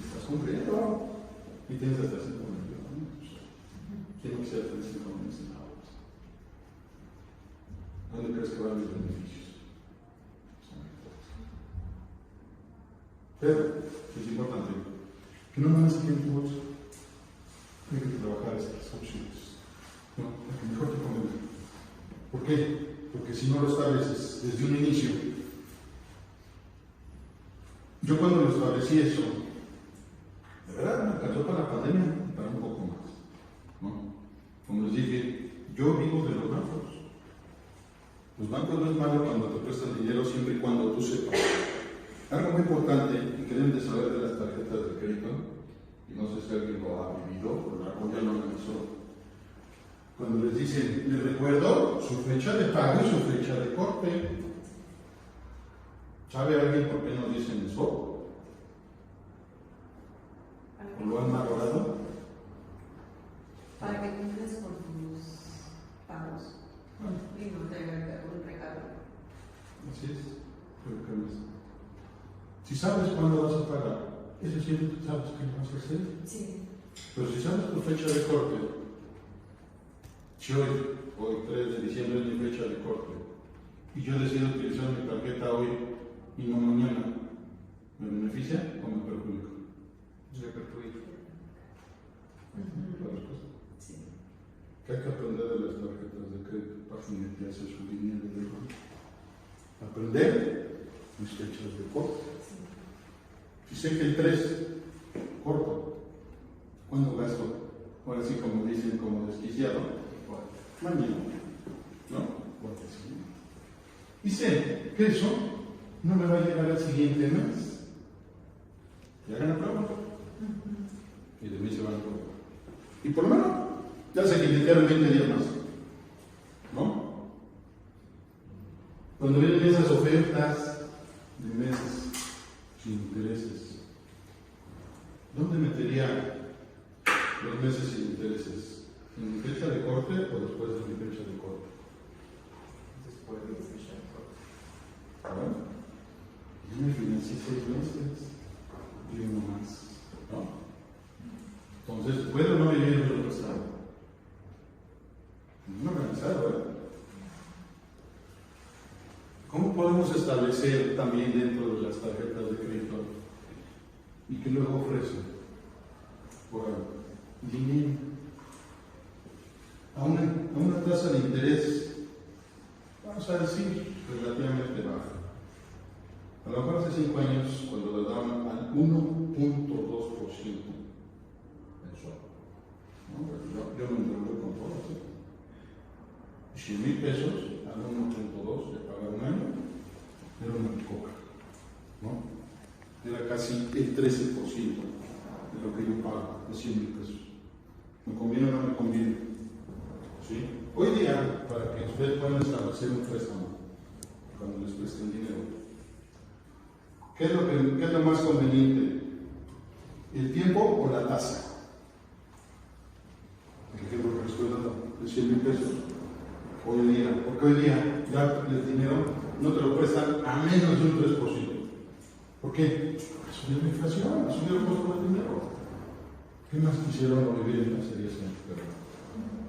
¿Estás cumpliendo? Y tienes hasta 5 millones. Quiero que sea 5 millones. ¿A dónde crees que van mis beneficios? Pero es importante que no mandes tiempo. Hay que trabajar estas opciones, ¿no? Para que mejor te convenga. ¿Por qué? Porque si no lo estableces desde un inicio, yo cuando lo establecí eso, de verdad me alcanzó para la pandemia y para un poco más, ¿no? Como les dije, yo vivo de los bancos. Los bancos no es malo cuando te prestan dinero siempre y cuando tú sepas. Algo muy importante que deben de saber de las tarjetas de crédito, y no sé si alguien lo ha vivido, pero algo ya lo analizó. Cuando les dicen, les recuerdo su fecha de pago y su fecha de corte. ¿Sabe alguien por qué no dicen eso? ¿O lo han valorado? Para que cumples con tus pagos. Y no te haga un recargo. Así es. Pero ¿qué más? Si sabes cuándo vas a pagar, eso sí sabes qué vas a hacer. Sí. Pero si sabes tu fecha de corte, si hoy 3 de diciembre es mi fecha de corte, y yo decido utilizar mi tarjeta hoy y no mañana, ¿me beneficia o me perjudica? Me perjudica. La respuesta. Sí. ¿Qué hay que aprender de las tarjetas de crédito para jinetearse su línea de riesgo? Aprender mis fechas de corte. Si sé que el 3 corto, ¿cuándo gasto? Ahora sí, como dicen, como desquiciado, mañana, ¿no? Porque sí. Y sé que eso no me va a llegar al siguiente mes. Y hagan la prueba. Y de mí se van a probar. Y por lo menos, ya se jinetearon 20 días más. ¿No? Cuando vienen esas ofertas de meses sin intereses, ¿dónde metería los meses sin intereses? ¿En mi fecha de corte o después de mi fecha de corte? Después de la fecha de corte. ¿Verdad? Yo me financié 6 meses y uno más, ¿no? Entonces, ¿puedo o no vivir en el pasado? No organizado, ¿eh? ¿Cómo podemos establecer también dentro de las tarjetas de crédito y que luego ofrecen por dinero a una tasa de interés, vamos a decir, relativamente baja? A lo mejor hace 5 años, cuando le daban al 1.2% mensual, ¿no? Yo me enrolé con todo, ¿sí? 100,000 pesos al 1.2 de pagar un año, era una coca, ¿no? Era casi el 13% de lo que yo pago, de 100,000 pesos. ¿Me conviene o no me conviene? ¿Sí? Hoy día, para que ustedes puedan establecer un préstamo, cuando les presten dinero, ¿qué es lo más conveniente? ¿El tiempo o la tasa? El ejemplo que les estoy dando, de 100,000 pesos. Hoy día, porque hoy día ya el dinero no te lo prestan a menos de un 3%. ¿Por qué? Porque subió la inflación, subió el costo del dinero. ¿Qué más quisieron lo vivir en la serie siempre?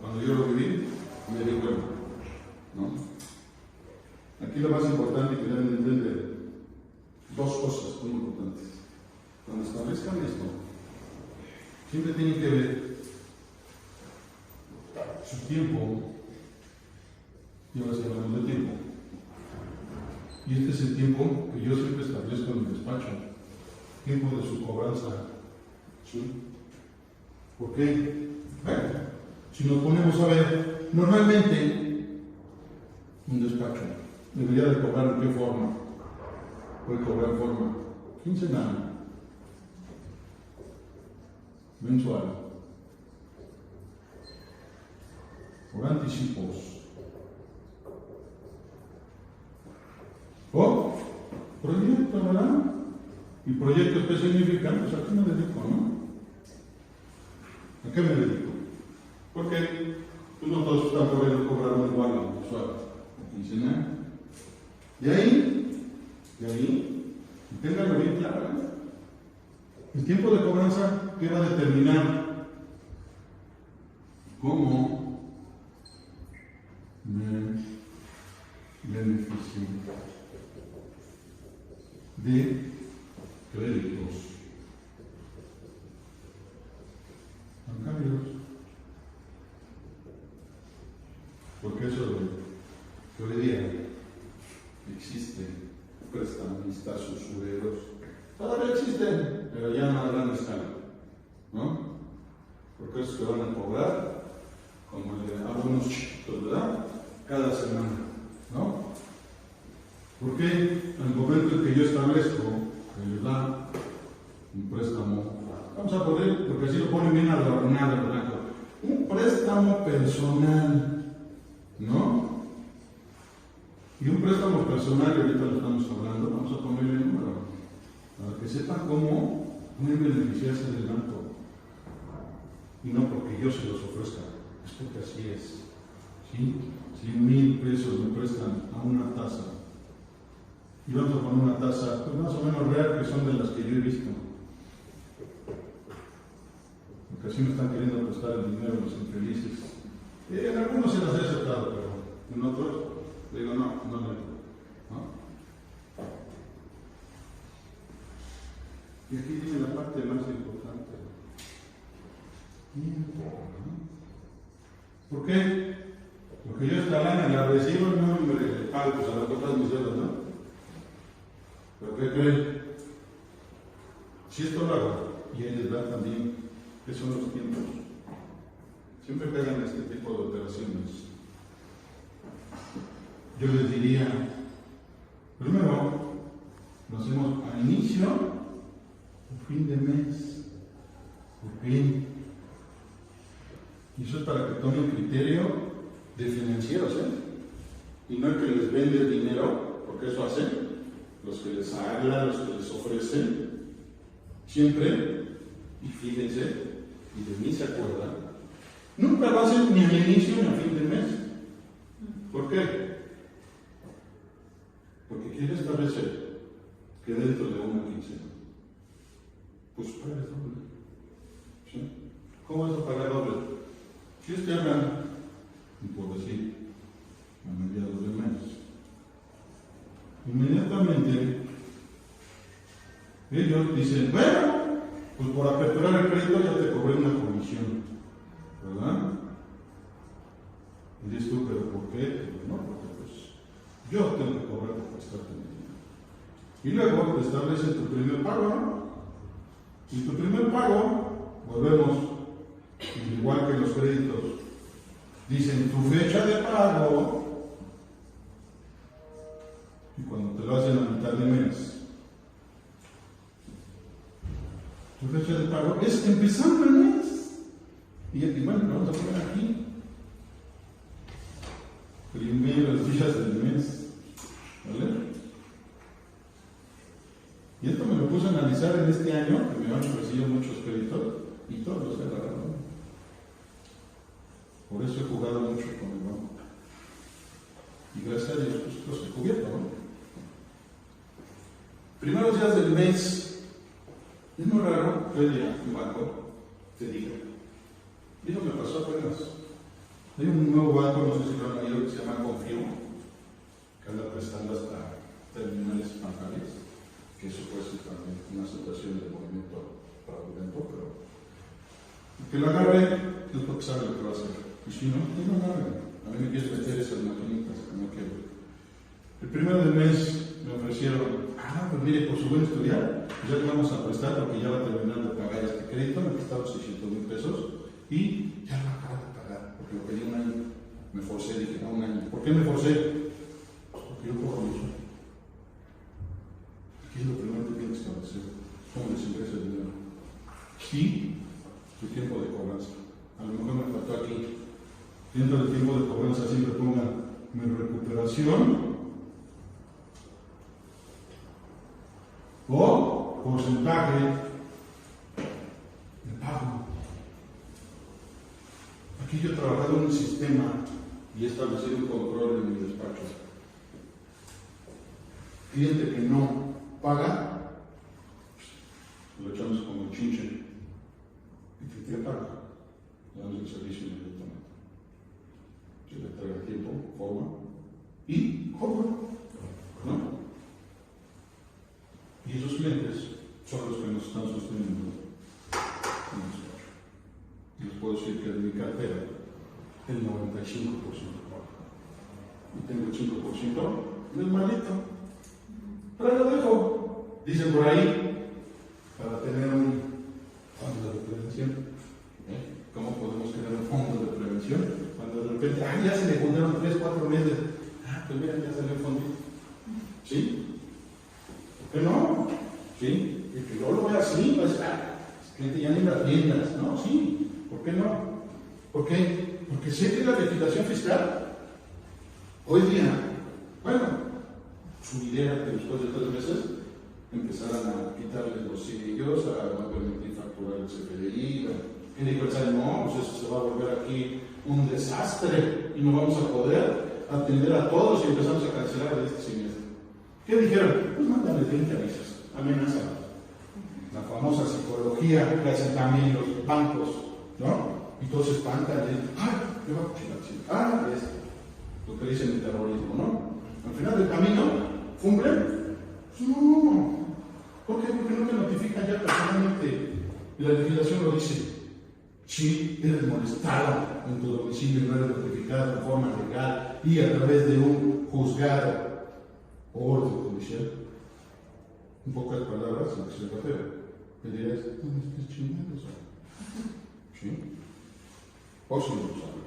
Cuando yo lo viví, me di cuenta, ¿no? Aquí lo más importante que deben entender, 2 cosas muy importantes. Cuando establezcan esto, siempre tienen que ver su tiempo. Y ahora sí hablamos de tiempo. Y este es el tiempo que yo siempre establezco en mi despacho. Tiempo de su cobranza. ¿Sí? ¿Por qué? Bueno, si nos ponemos a ver, normalmente un despacho debería de cobrar en qué forma. Puede cobrar en forma quincenal, mensual, por anticipos, o proyecto, ¿verdad? Y proyectos, ¿qué significan? Pues a qué me dedico, ¿no? ¿A qué me dedico? Porque pues no todos están por cobrar un igual mensual, quincenal. De ahí, y ténganlo bien claro, ¿eh? El tiempo de cobranza que va a determinar cómo me de créditos bancarios. Porque eso que hoy día existe, prestamistas, usureros, todavía existen, pero ya no a gran escala, ¿no? Porque esos que van a cobrar, como el de algunos chiquitos, ¿verdad? Cada semana, ¿no? Porque en el momento en que yo establezco que les da un préstamo, vamos a poner, porque así lo ponen bien adornado, ¿verdad? Un préstamo personal, ¿no? Y un préstamo personal, y ahorita lo estamos hablando, vamos a ponerle el número, para que sepan cómo pueden beneficiarse del banco. Y no porque yo se los ofrezca, es porque así es. ¿Sí? 100,000 pesos me prestan a una tasa. Y vamos a poner una tasa, pues más o menos real, que son de las que yo he visto. Porque así me están queriendo prestar el dinero los infelices. En algunos se las he aceptado, pero en otros digo, no. Y aquí viene la parte más importante. ¿Por qué? Porque yo esta lana la recibo y no me pago pues a las otras mis deudas, ¿no? ¿Pero qué creen? Si esto lo hago, y ahí les da también, ¿qué son los tiempos? Siempre que hagan este tipo de operaciones, yo les diría, primero, lo hacemos a inicio o fin de mes. ¿Por qué? Y eso es para que tomen criterio de financieros, y no el que les vende el dinero, porque eso hacen los que les hablan, los que les ofrecen, siempre, y fíjense, y de mí se acuerdan, nunca lo hacen ni al inicio ni a fin de mes. ¿Por qué? Porque quiere establecer que dentro de una quincena, pues pagues doble. ¿Sí? ¿Cómo vas a pagar doble? Si es que hablan, por decir, a mediados del mes, inmediatamente ellos dicen, bueno, pues por aperturar el crédito ya te cobré una comisión, ¿verdad? Y dices tú, ¿pero por qué? No, porque pues yo tengo que cobrar por prestarte mi dinero. Y luego te establecen tu primer pago, ¿no? Y tu primer pago, volvemos, igual que los créditos, dicen tu fecha de pago, y cuando te lo hacen a mitad de mes, tu fecha de pago es empezando el mes. Y bueno, lo vamos a poner aquí, primeros días del mes, ¿vale? Y esto me lo puse a analizar en este año, que me han ofrecido muchos créditos, y todos los he agarrado. Por eso he jugado mucho con el banco. Y gracias a Dios, pues los he cubierto, ¿no? Primeros días del mes, es muy raro que hoy día un banco te diga. Y eso me pasó apenas. Hay un nuevo banco, no sé si lo han oído, que se llama Confío, que anda prestando hasta terminales bancarias, que eso puede ser también una situación de movimiento fraudulento, pero que lo agarre es porque sabe lo que va a hacer. Y si no, pues no agarren. A mí me quieres meter esas maquinitas que no quiero. El primero del mes me ofrecieron, pues mire, por su buen historial, ya le vamos a prestar porque ya va a terminar de pagar este crédito, me prestaron 600,000 pesos y ya lo acabo de pagar, porque lo pedí un año. Me forcé, dije, un año. ¿Por qué me forcé? Pues porque yo cobro mucho. Aquí es lo primero que tiene que establecer, cómo les ingresa el dinero. Y su tiempo de cobranza. A lo mejor me faltó aquí. Dentro del tiempo de cobranza siempre pongan mi recuperación o porcentaje de pago. Aquí yo he trabajado en un sistema y he establecido un control en mi despacho. Cliente que no paga, lo echamos como chinche. Y que paga, le damos el servicio inmediatamente. Se le entrega tiempo, forma y cobra, ¿no? de mi cartera el 95%. Y tengo el 5% del maldito. Pero lo dejo. Dicen por ahí, para tener un fondo de prevención. ¿Cómo podemos crear un fondo de prevención? Cuando de repente, ya se le juntaron 3, 4 meses. Pues mira, ya salió el fondito. ¿Sí? ¿Por qué no? ¿Sí? Y que yo lo vea así, pues, que ya ni las tiendas, ¿no? Sí. ¿Por qué no? ¿Por qué? Porque sé que la legislación fiscal, hoy día, bueno, su idea que después de 3 meses empezaran a quitarles los sellos, a no permitir facturar el CFDI. ¿Qué dijo el SAT? No, pues eso se va a volver aquí un desastre y no vamos a poder atender a todos y empezamos a cancelar de este siniestro. ¿Qué dijeron? Pues mándale 30 avisos, amenaza. La famosa psicología que hacen también los bancos, ¿no? Y todos se espantan y dicen, ¡ay! ¿Qué va a cuchillar? Es lo que dicen el terrorismo, ¿no? Al final del camino, ¿cumplen? Pues no. ¿Por qué? Porque no te notifican ya personalmente. Y la legislación lo dice. Si eres molestado en tu domicilio y no eres notificado de forma legal y a través de un juzgado o orden judicial, en pocas palabras, lo que se refiere, te dirás, no me estés chingando, ¿sí? O si no lo sabe.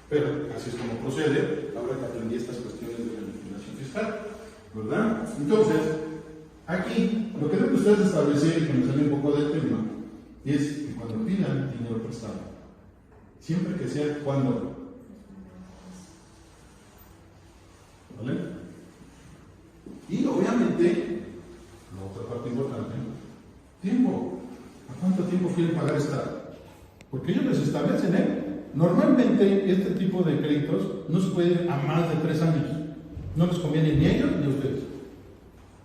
Pero así es como procede, ahora que aprendí estas cuestiones de la legislación fiscal, ¿verdad? Entonces, aquí, lo que deben ustedes establecer, y que me sale un poco del tema, es que cuando pidan dinero prestado, siempre que sea cuando, ¿vale? Y obviamente, la otra parte importante, tiempo. ¿A cuánto tiempo quieren pagar esta? Porque ellos les establecen, Normalmente este tipo de créditos no se pueden a más de 3 años. No les conviene ni a ellos ni a ustedes.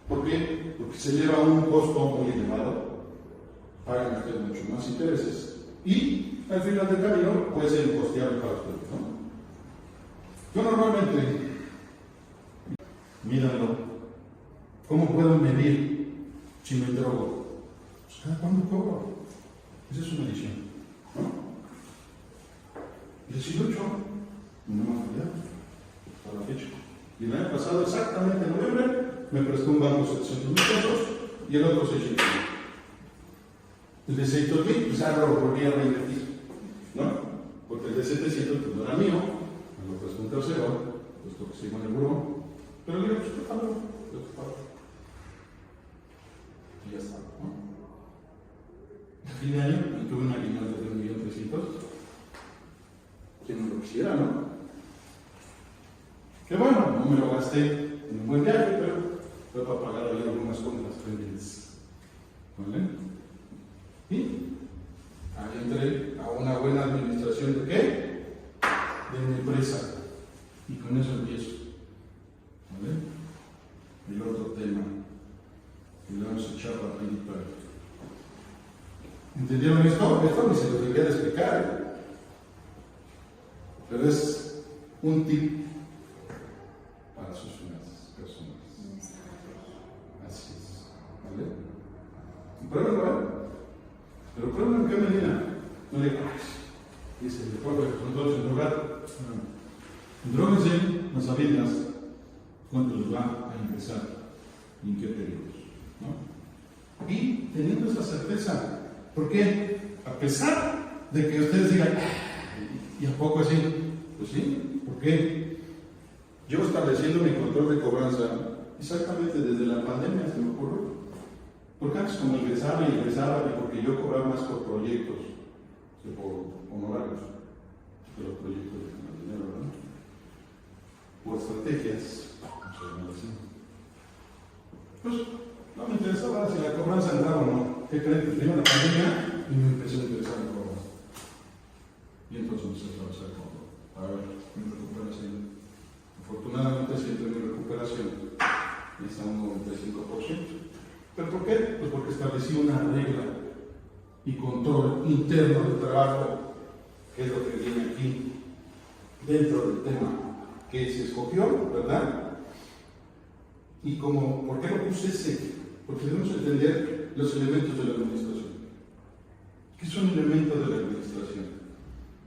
¿Por qué? Porque se lleva un costo muy elevado. Pagan ustedes mucho más intereses. Y al final del camino puede ser incosteable para ustedes, ¿no? Yo normalmente, míranlo, ¿cómo puedo medir si me drogo? Pues cada cuándo cobro. Esa es una medición, ¿no? 18, no me fallado, hasta la fecha. Y el año pasado, exactamente en noviembre, me prestó un banco 700,000 pesos y el otro 600,000. El de 600,000, pues ahora lo volví a reinvertir, ¿no? Porque el de 700 pues no era mío, me lo prestó un tercero, puesto que sigo en el buró, pero le digo, pues préstalo, yo te pago. Y ya está, ¿no? A fin de año, me tuve una guinada de 3.300,000. Quien no lo quisiera, ¿no? Que bueno, no me lo gasté en un buen viaje, pero fue para pagar ahí algunas cuentas pendientes. ¿Vale? Y ahí entré a una buena administración de qué? De mi empresa. Y con eso empiezo. ¿Vale? El otro tema. Y le vamos a echar rapidito. ¿Entendieron esto? Esto ni se lo debería de explicar, Pero es un tip para sus finanzas personales. Así es. ¿Vale? Pruébenlo, Pero pruébenlo en qué medida. No le digo, dice el pueblo que son todos en drogar. Dróguense las sabiendas cuánto les va a ingresar y en qué periodos, ¿no? Y teniendo esa certeza, ¿por qué? A pesar de que ustedes digan, ¿y a poco así? Pues sí, ¿por qué? Yo estableciendo mi control de cobranza exactamente desde la pandemia se me ocurrió. Porque antes como ingresaba, y porque yo cobraba más por proyectos que por honorarios de los proyectos de dinero, ¿verdad? Por estrategias, pues no me interesaba si la cobranza entraba o no. ¿Qué creen? Que vino la pandemia y me empezó a interesar en cobranza. Y entonces empecé a trabajar con todo. A ver, mi recuperación. Afortunadamente siempre mi recuperación es a un 95%. ¿Pero por qué? Pues porque establecí una regla y control interno del trabajo, que es lo que viene aquí, dentro del tema que se escogió, ¿verdad? Y como, ¿por qué lo puse ese? Porque debemos entender los elementos de la administración. ¿Qué son elementos de la administración?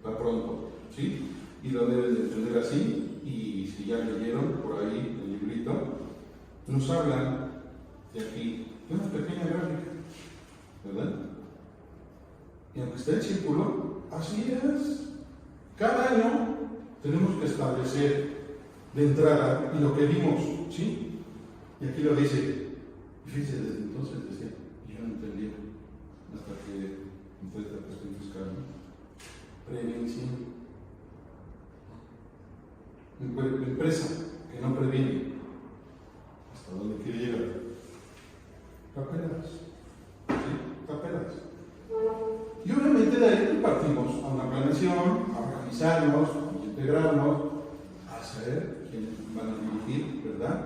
La pronto, ¿sí? Y lo deben de entender así, y si ya leyeron por ahí el librito, nos hablan de aquí, de una pequeña gráfica, ¿verdad? Y aunque esté el círculo, así es. Cada año tenemos que establecer de entrada y lo que vimos, ¿sí? Y aquí lo dice. Y fíjense, desde entonces decía, yo no entendía, hasta que entré esta cuestión fiscal, ¿no? Prevención. Empresa que no previene, ¿hasta dónde quiere llegar? Papelas, ¿sí? Papelas. Y obviamente de ahí partimos a una planeación, a organizarnos, a integrarnos, a saber quiénes van a dirigir, ¿verdad?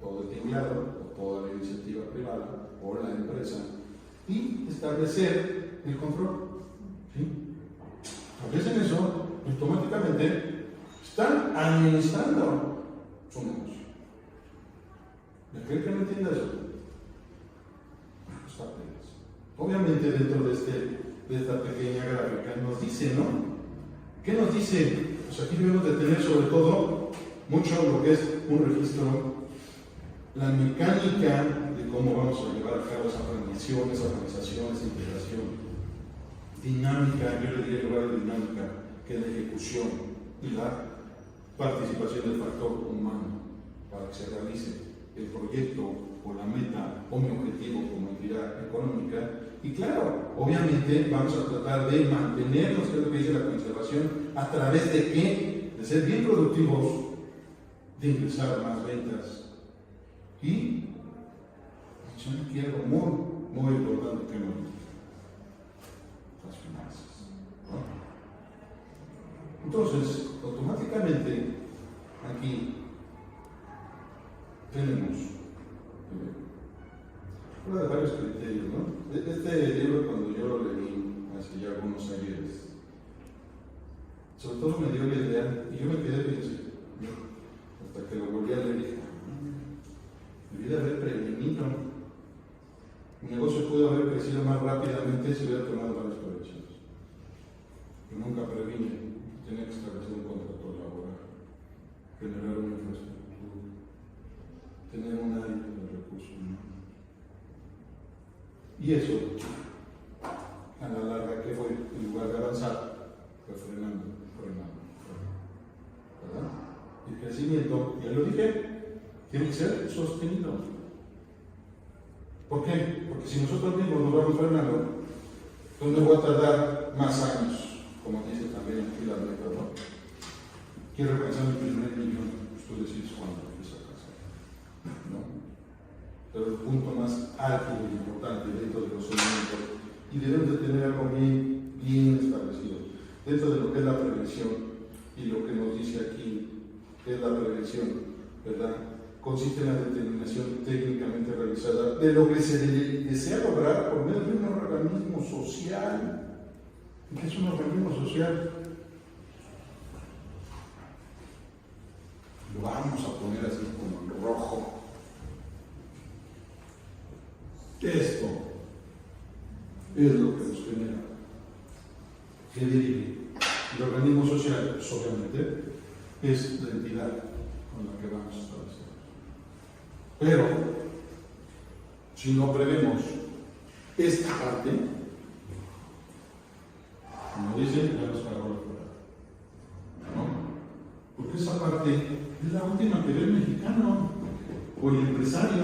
Todo el tinglado, o toda la iniciativa privada, o la empresa, y establecer el control, ¿sí? Establecen eso, automáticamente están administrando su negocio. ¿Me creen que no entienda eso? Los papeles. Obviamente dentro de esta pequeña gráfica nos dice, ¿no? ¿Qué nos dice? Pues aquí debemos de tener sobre todo mucho lo que es un registro, la mecánica de cómo vamos a llevar a cabo esa planeación, esa organización, esa integración, dinámica, yo le diría lugar de dinámica, que es la ejecución y la participación del factor humano para que se realice el proyecto o la meta o mi objetivo como entidad económica. Y claro, obviamente vamos a tratar de mantenernos, que es lo que dice la conservación, a través de qué? De ser bien productivos, de ingresar más ventas. Y menciona aquí algo muy importante que nos las finanzas, ¿no? Entonces, automáticamente aquí tenemos habla de varios criterios, ¿no? Este libro, cuando yo lo leí hace ya algunos años, sobre todo me dio la idea, y yo me quedé pensando, hasta que lo volví a leer, dije, debí de haber prevenido. Mi negocio pudo haber crecido más rápidamente si hubiera tomado varias prevenciones. Yo nunca previne, tenía que establecer un contrato laboral, generar una infraestructura, tener un área de recursos humanos. Y eso, a la larga, ¿qué fue? En lugar de avanzar, fue frenando. ¿Verdad? El crecimiento, ya lo dije, tiene que ser sostenido. ¿Por qué? Porque si nosotros mismos nos vamos frenando, entonces voy a tardar más años, como dice también aquí la meta, ¿no? Quiero alcanzar mi primer millón, tú decides cuándo empieza a alcanzar, ¿no? Pero el punto más álgido y importante dentro de los segmentos, y debemos de tener algo bien establecido, dentro de lo que es la prevención, y lo que nos dice aquí, que es la prevención, ¿verdad? Consiste en la determinación técnicamente realizada de lo que se desea lograr por medio de un organismo social. ¿Qué es un organismo social? Lo vamos a poner así como en rojo. Esto es lo que nos genera. ¿Qué dirige? El organismo social, pues, obviamente, es la entidad con la que vamos a establecer. Pero, si no prevemos esta parte, como dicen, ya nos pagó la fuera. ¿No? Porque esa parte es la última que ve el mexicano o el empresario.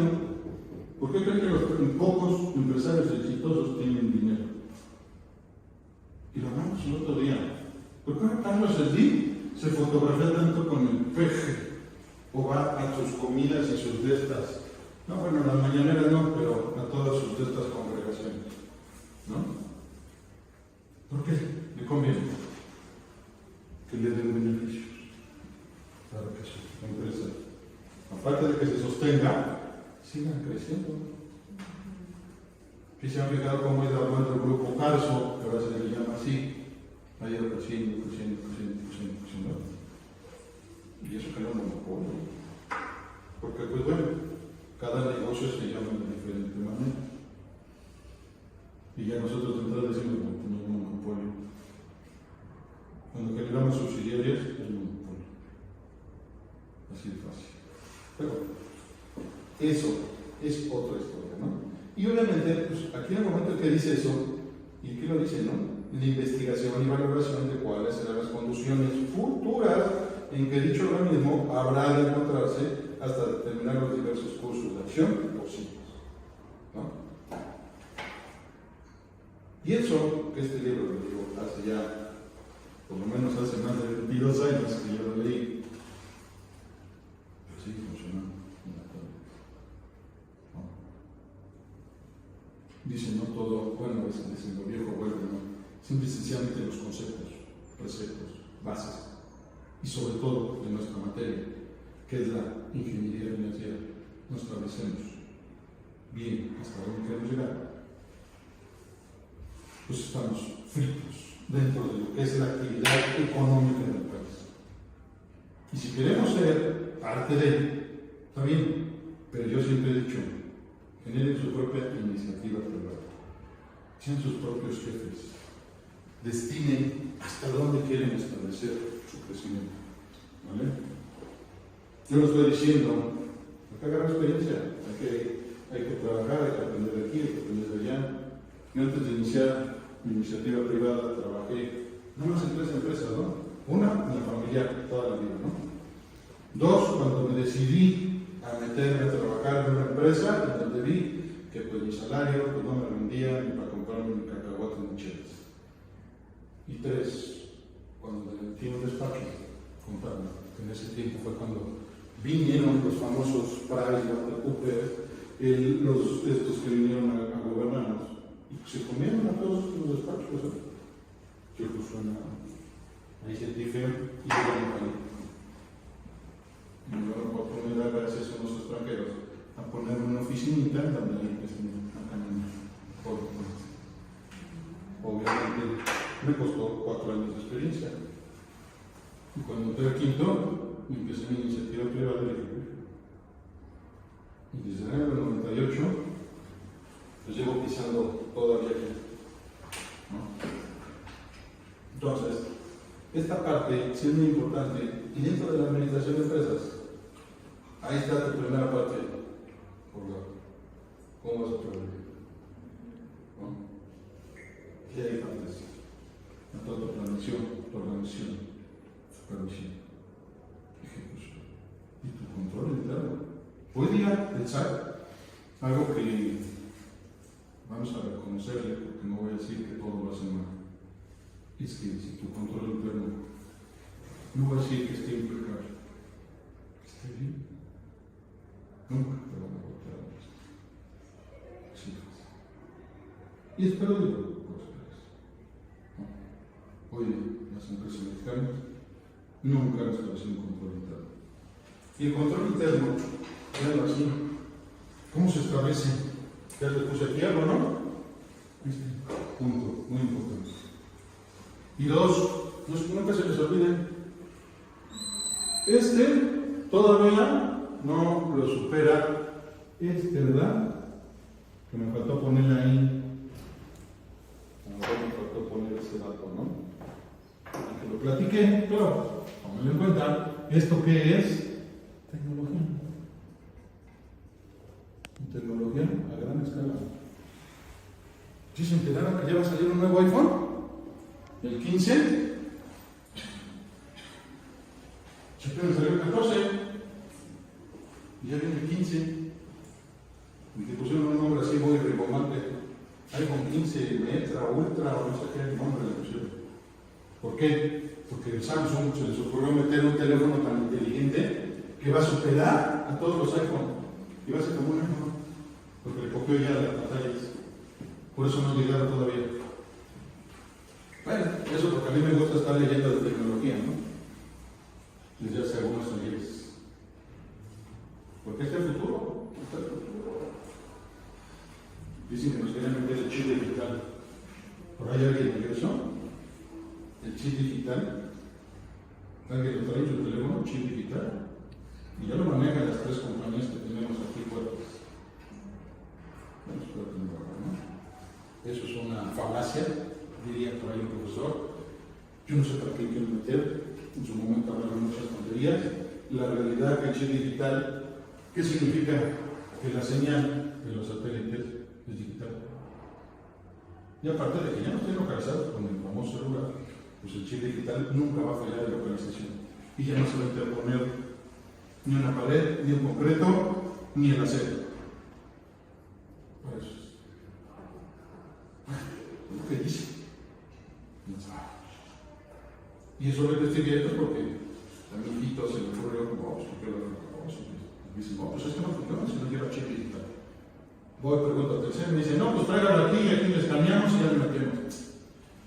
¿Por qué creen que los pocos empresarios exitosos tienen dinero? Y lo hablamos el otro día. ¿Por qué Carlos Slim se fotografía tanto con el peje? O va a sus comidas y sus destas. No, bueno, las mañaneras no, pero a todas sus destas congregaciones. ¿No? ¿Por qué? Le conviene que le den beneficios para que su empresa, aparte de que se sostenga, sigan creciendo. ¿Qué se han fijado cómo ha ido armando el grupo Carso, que ahora se le llama así? Ha ido creciendo. Y eso crea un monopolio. Porque, pues bueno, cada negocio se llama de diferente manera. Y ya nosotros de entrada decimos, no tenemos monopolio. Cuando queremos ramas subsidiarias es monopolio. Así de fácil. Pero eso es otra historia, ¿no? Y obviamente, pues aquí en el momento que dice eso, ¿y qué lo dice, no? La investigación y valoración de cuáles serán las condiciones futuras en que dicho organismo habrá de encontrarse hasta determinar los diversos cursos de acción posibles, ¿no? Pienso que este libro, lo digo, hace ya, por lo menos hace más de 22 años que yo lo leí, pero sigue funcionando en la actualidad, ¿no? Dice, no todo, bueno, es lo viejo vuelve, ¿no? Simple y sencillamente los conceptos, preceptos, bases, y sobre todo de nuestra materia, que es la ingeniería financiera, nos establecemos bien hasta dónde queremos llegar, pues estamos fritos dentro de lo que es la actividad económica del país. Y si queremos ser parte de él, está bien, pero yo siempre he dicho, generen su propia iniciativa privada, sean sus propios jefes, destinen hasta dónde quieren establecer su crecimiento, ¿vale? Yo lo estoy diciendo, hay que agarrar experiencia, hay que trabajar, hay que aprender de aquí, hay que aprender de allá. Yo antes de iniciar mi iniciativa privada trabajé no más en 3 empresas, ¿no? Una, mi familiar, toda la vida, ¿no? 2, cuando me decidí a meterme a trabajar en una empresa en donde vi que pues mi salario pues, no me rendía ni para comprarme un cacahuate ni chelas. Y 3, cuando me metí en un despacho contable, que en ese tiempo fue cuando vinieron los famosos Price, Cooper, estos que vinieron a gobernarnos, y se comieron a todos los despachos, ¿no? Que pues suena, ahí sentí feo y yo no caí. Me dieron la oportunidad, gracias a unos extranjeros, a ponerme una oficinita donde ahí empecé a caminar por el puente. Obviamente me costó 4 años de experiencia. Y cuando entré al quinto, empecé mi iniciativa privada de ejecución. Y desde el año 98, pues llevo pisando todavía aquí, ¿no? Entonces, esta parte sí es muy importante. Y dentro de la administración de empresas, ahí está tu primera parte, ¿cómo vas a sobrevivir? ¿No? Y hay partes. Toda tu planeación, tu organización, supervisión, ejecución y tu control interno. Hoy día pensar algo que vamos a reconocerle, porque no voy a decir que todo lo hace mal, es que si tu control interno, no voy a decir que esté impecable, que esté bien, nunca te van a voltear a esto. Sí. Y espero de todo. Hoy las empresas mexicanas nunca han establecido un control interno. Y el control interno, veanlo así, ¿cómo se establece? Ya les puse aquí algo, ¿no? Punto, muy importante. Y 2, nunca se les olvide, todavía no lo supera ¿verdad? Que me faltó ponerle ahí. A lo mejor me faltó poner ese dato, ¿no? Que lo platiqué, pero tómenlo en cuenta, ¿esto qué es? Tecnología. Tecnología a gran escala. ¿Sí se enteraron que ya va a salir un nuevo iPhone? ¿El 15? Se puede salir el 14. Y ya viene el 15. Y te pusieron un nombre así muy rimbombante. iPhone 15 Metra, Ultra, o no sé qué nombre le pusieron. ¿Por qué? Porque el Samsung se les ocurrió meter un teléfono tan inteligente que va a superar a todos los iPhone. Y va a ser como un iPhone. Porque le copió ya las pantallas. Por eso no llegaron todavía. Bueno, eso porque a mí me gusta estar leyendo de tecnología, ¿no? Desde hace algunos años. Porque este es el futuro. Este es el futuro. Dicen que nos quieren meter el chip digital. ¿Por ahí alguien me eso? El chip digital. ¿Alguien lo trae en su teléfono? Chip digital. Y ya lo manejan las 3 compañías que tenemos aquí fuertes. Bueno, espero que no. Eso es una falacia, diría por ahí un profesor. Yo no sé para qué quieren meter, en su momento hablaron muchas tonterías. La realidad que el chip digital, ¿qué significa? Que la señal de los satélites es digital. Y aparte de que ya no estén localizados con el famoso celular, pues el chip digital nunca va a fallar de localización. Y ya no se va a interponer ni una pared, ni un concreto, ni el acero. Por eso es lo que dice. Y eso lo estoy viendo porque a mi hijito se le ocurrió como, ¿por qué lo hacemos? Y dicen, no, pues es que no funciona si no lleva chip digital. Voy, pregunto a tercero, me dice, no, pues tráigalo aquí, aquí le escaneamos y ya le metemos.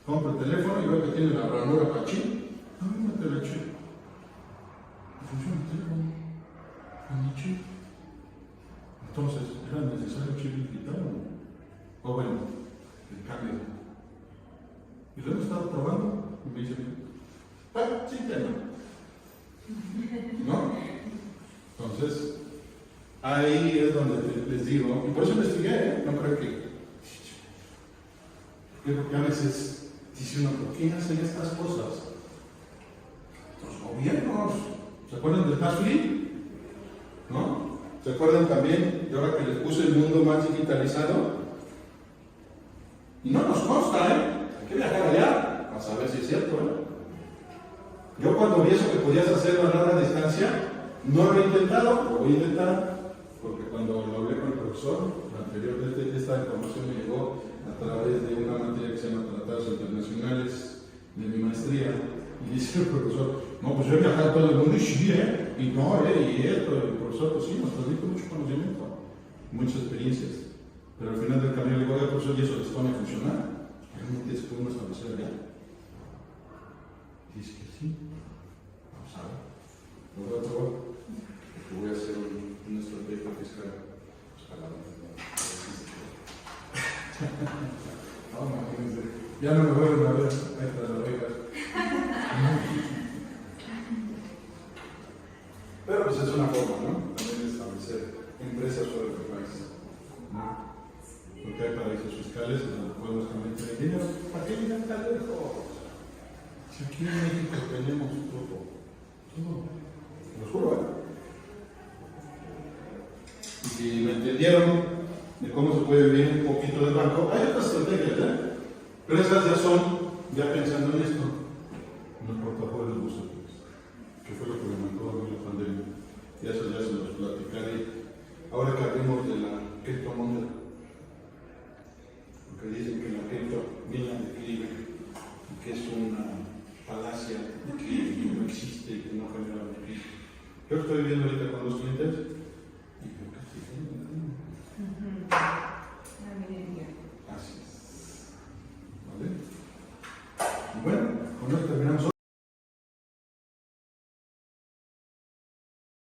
Compro el teléfono y veo que tiene la ranura para chip. A mí me mete el chip. Funciona el teléfono. Con mi chip. Entonces, ¿era necesario chip digital o bueno, el cambio? Y lo hemos estado probando y me dicen, sin tema. ¿No? Entonces, ahí es donde les digo, y por eso investigué, no creo que. Creo que a veces dice uno, ¿por qué hacen estas cosas? Los gobiernos. ¿Se acuerdan del tax free? ¿No? ¿Se acuerdan también de ahora que les puse el mundo más digitalizado? Y no nos consta, ¿eh? Hay que viajar allá a saber si es cierto, ¿eh? Yo cuando vi eso que podías hacer a larga distancia, no lo he intentado, lo voy a intentar, porque cuando lo hablé con el profesor, anteriormente esta información me llegó a través de una materia que se llama Tratados Internacionales de mi maestría, y dice el profesor, no, pues yo he viajado a todo el mundo y sí, y no, y esto, el profesor, pues sí, nos transmite mucho conocimiento, muchas experiencias, pero al final del camino le digo, oiga, profesor, ¿y eso les pone a funcionar? ¿Realmente se puede uno establecer allá? Dice que sí. Vamos a ver. Lo voy a probar. Porque voy a hacer una estrategia fiscal. No, imagínense. Ya no me vuelven a ver. Ahí está la oreja. Pero pues es una forma, ¿no? También de establecer empresas fuera del país. ¿No? Porque hay paraísos fiscales donde podemos también tener dinero. ¿Para qué llegan tan lejos? Si aquí en México tenemos todo, lo juro, ¿eh? Y si me entendieron de cómo se puede vivir un poquito del banco, hay otras estrategias, ¿eh? Pero esas ya son, ya pensando en esto, en los portafolios bursátiles, que fue lo que me mandó a mí la pandemia. Y eso ya se los platicaré. Ahora que hablemos de la criptomoneda, porque dicen que la cripto viene a declive y que es una falacia de que no existe y que no genera beneficio. Yo estoy viviendo ahorita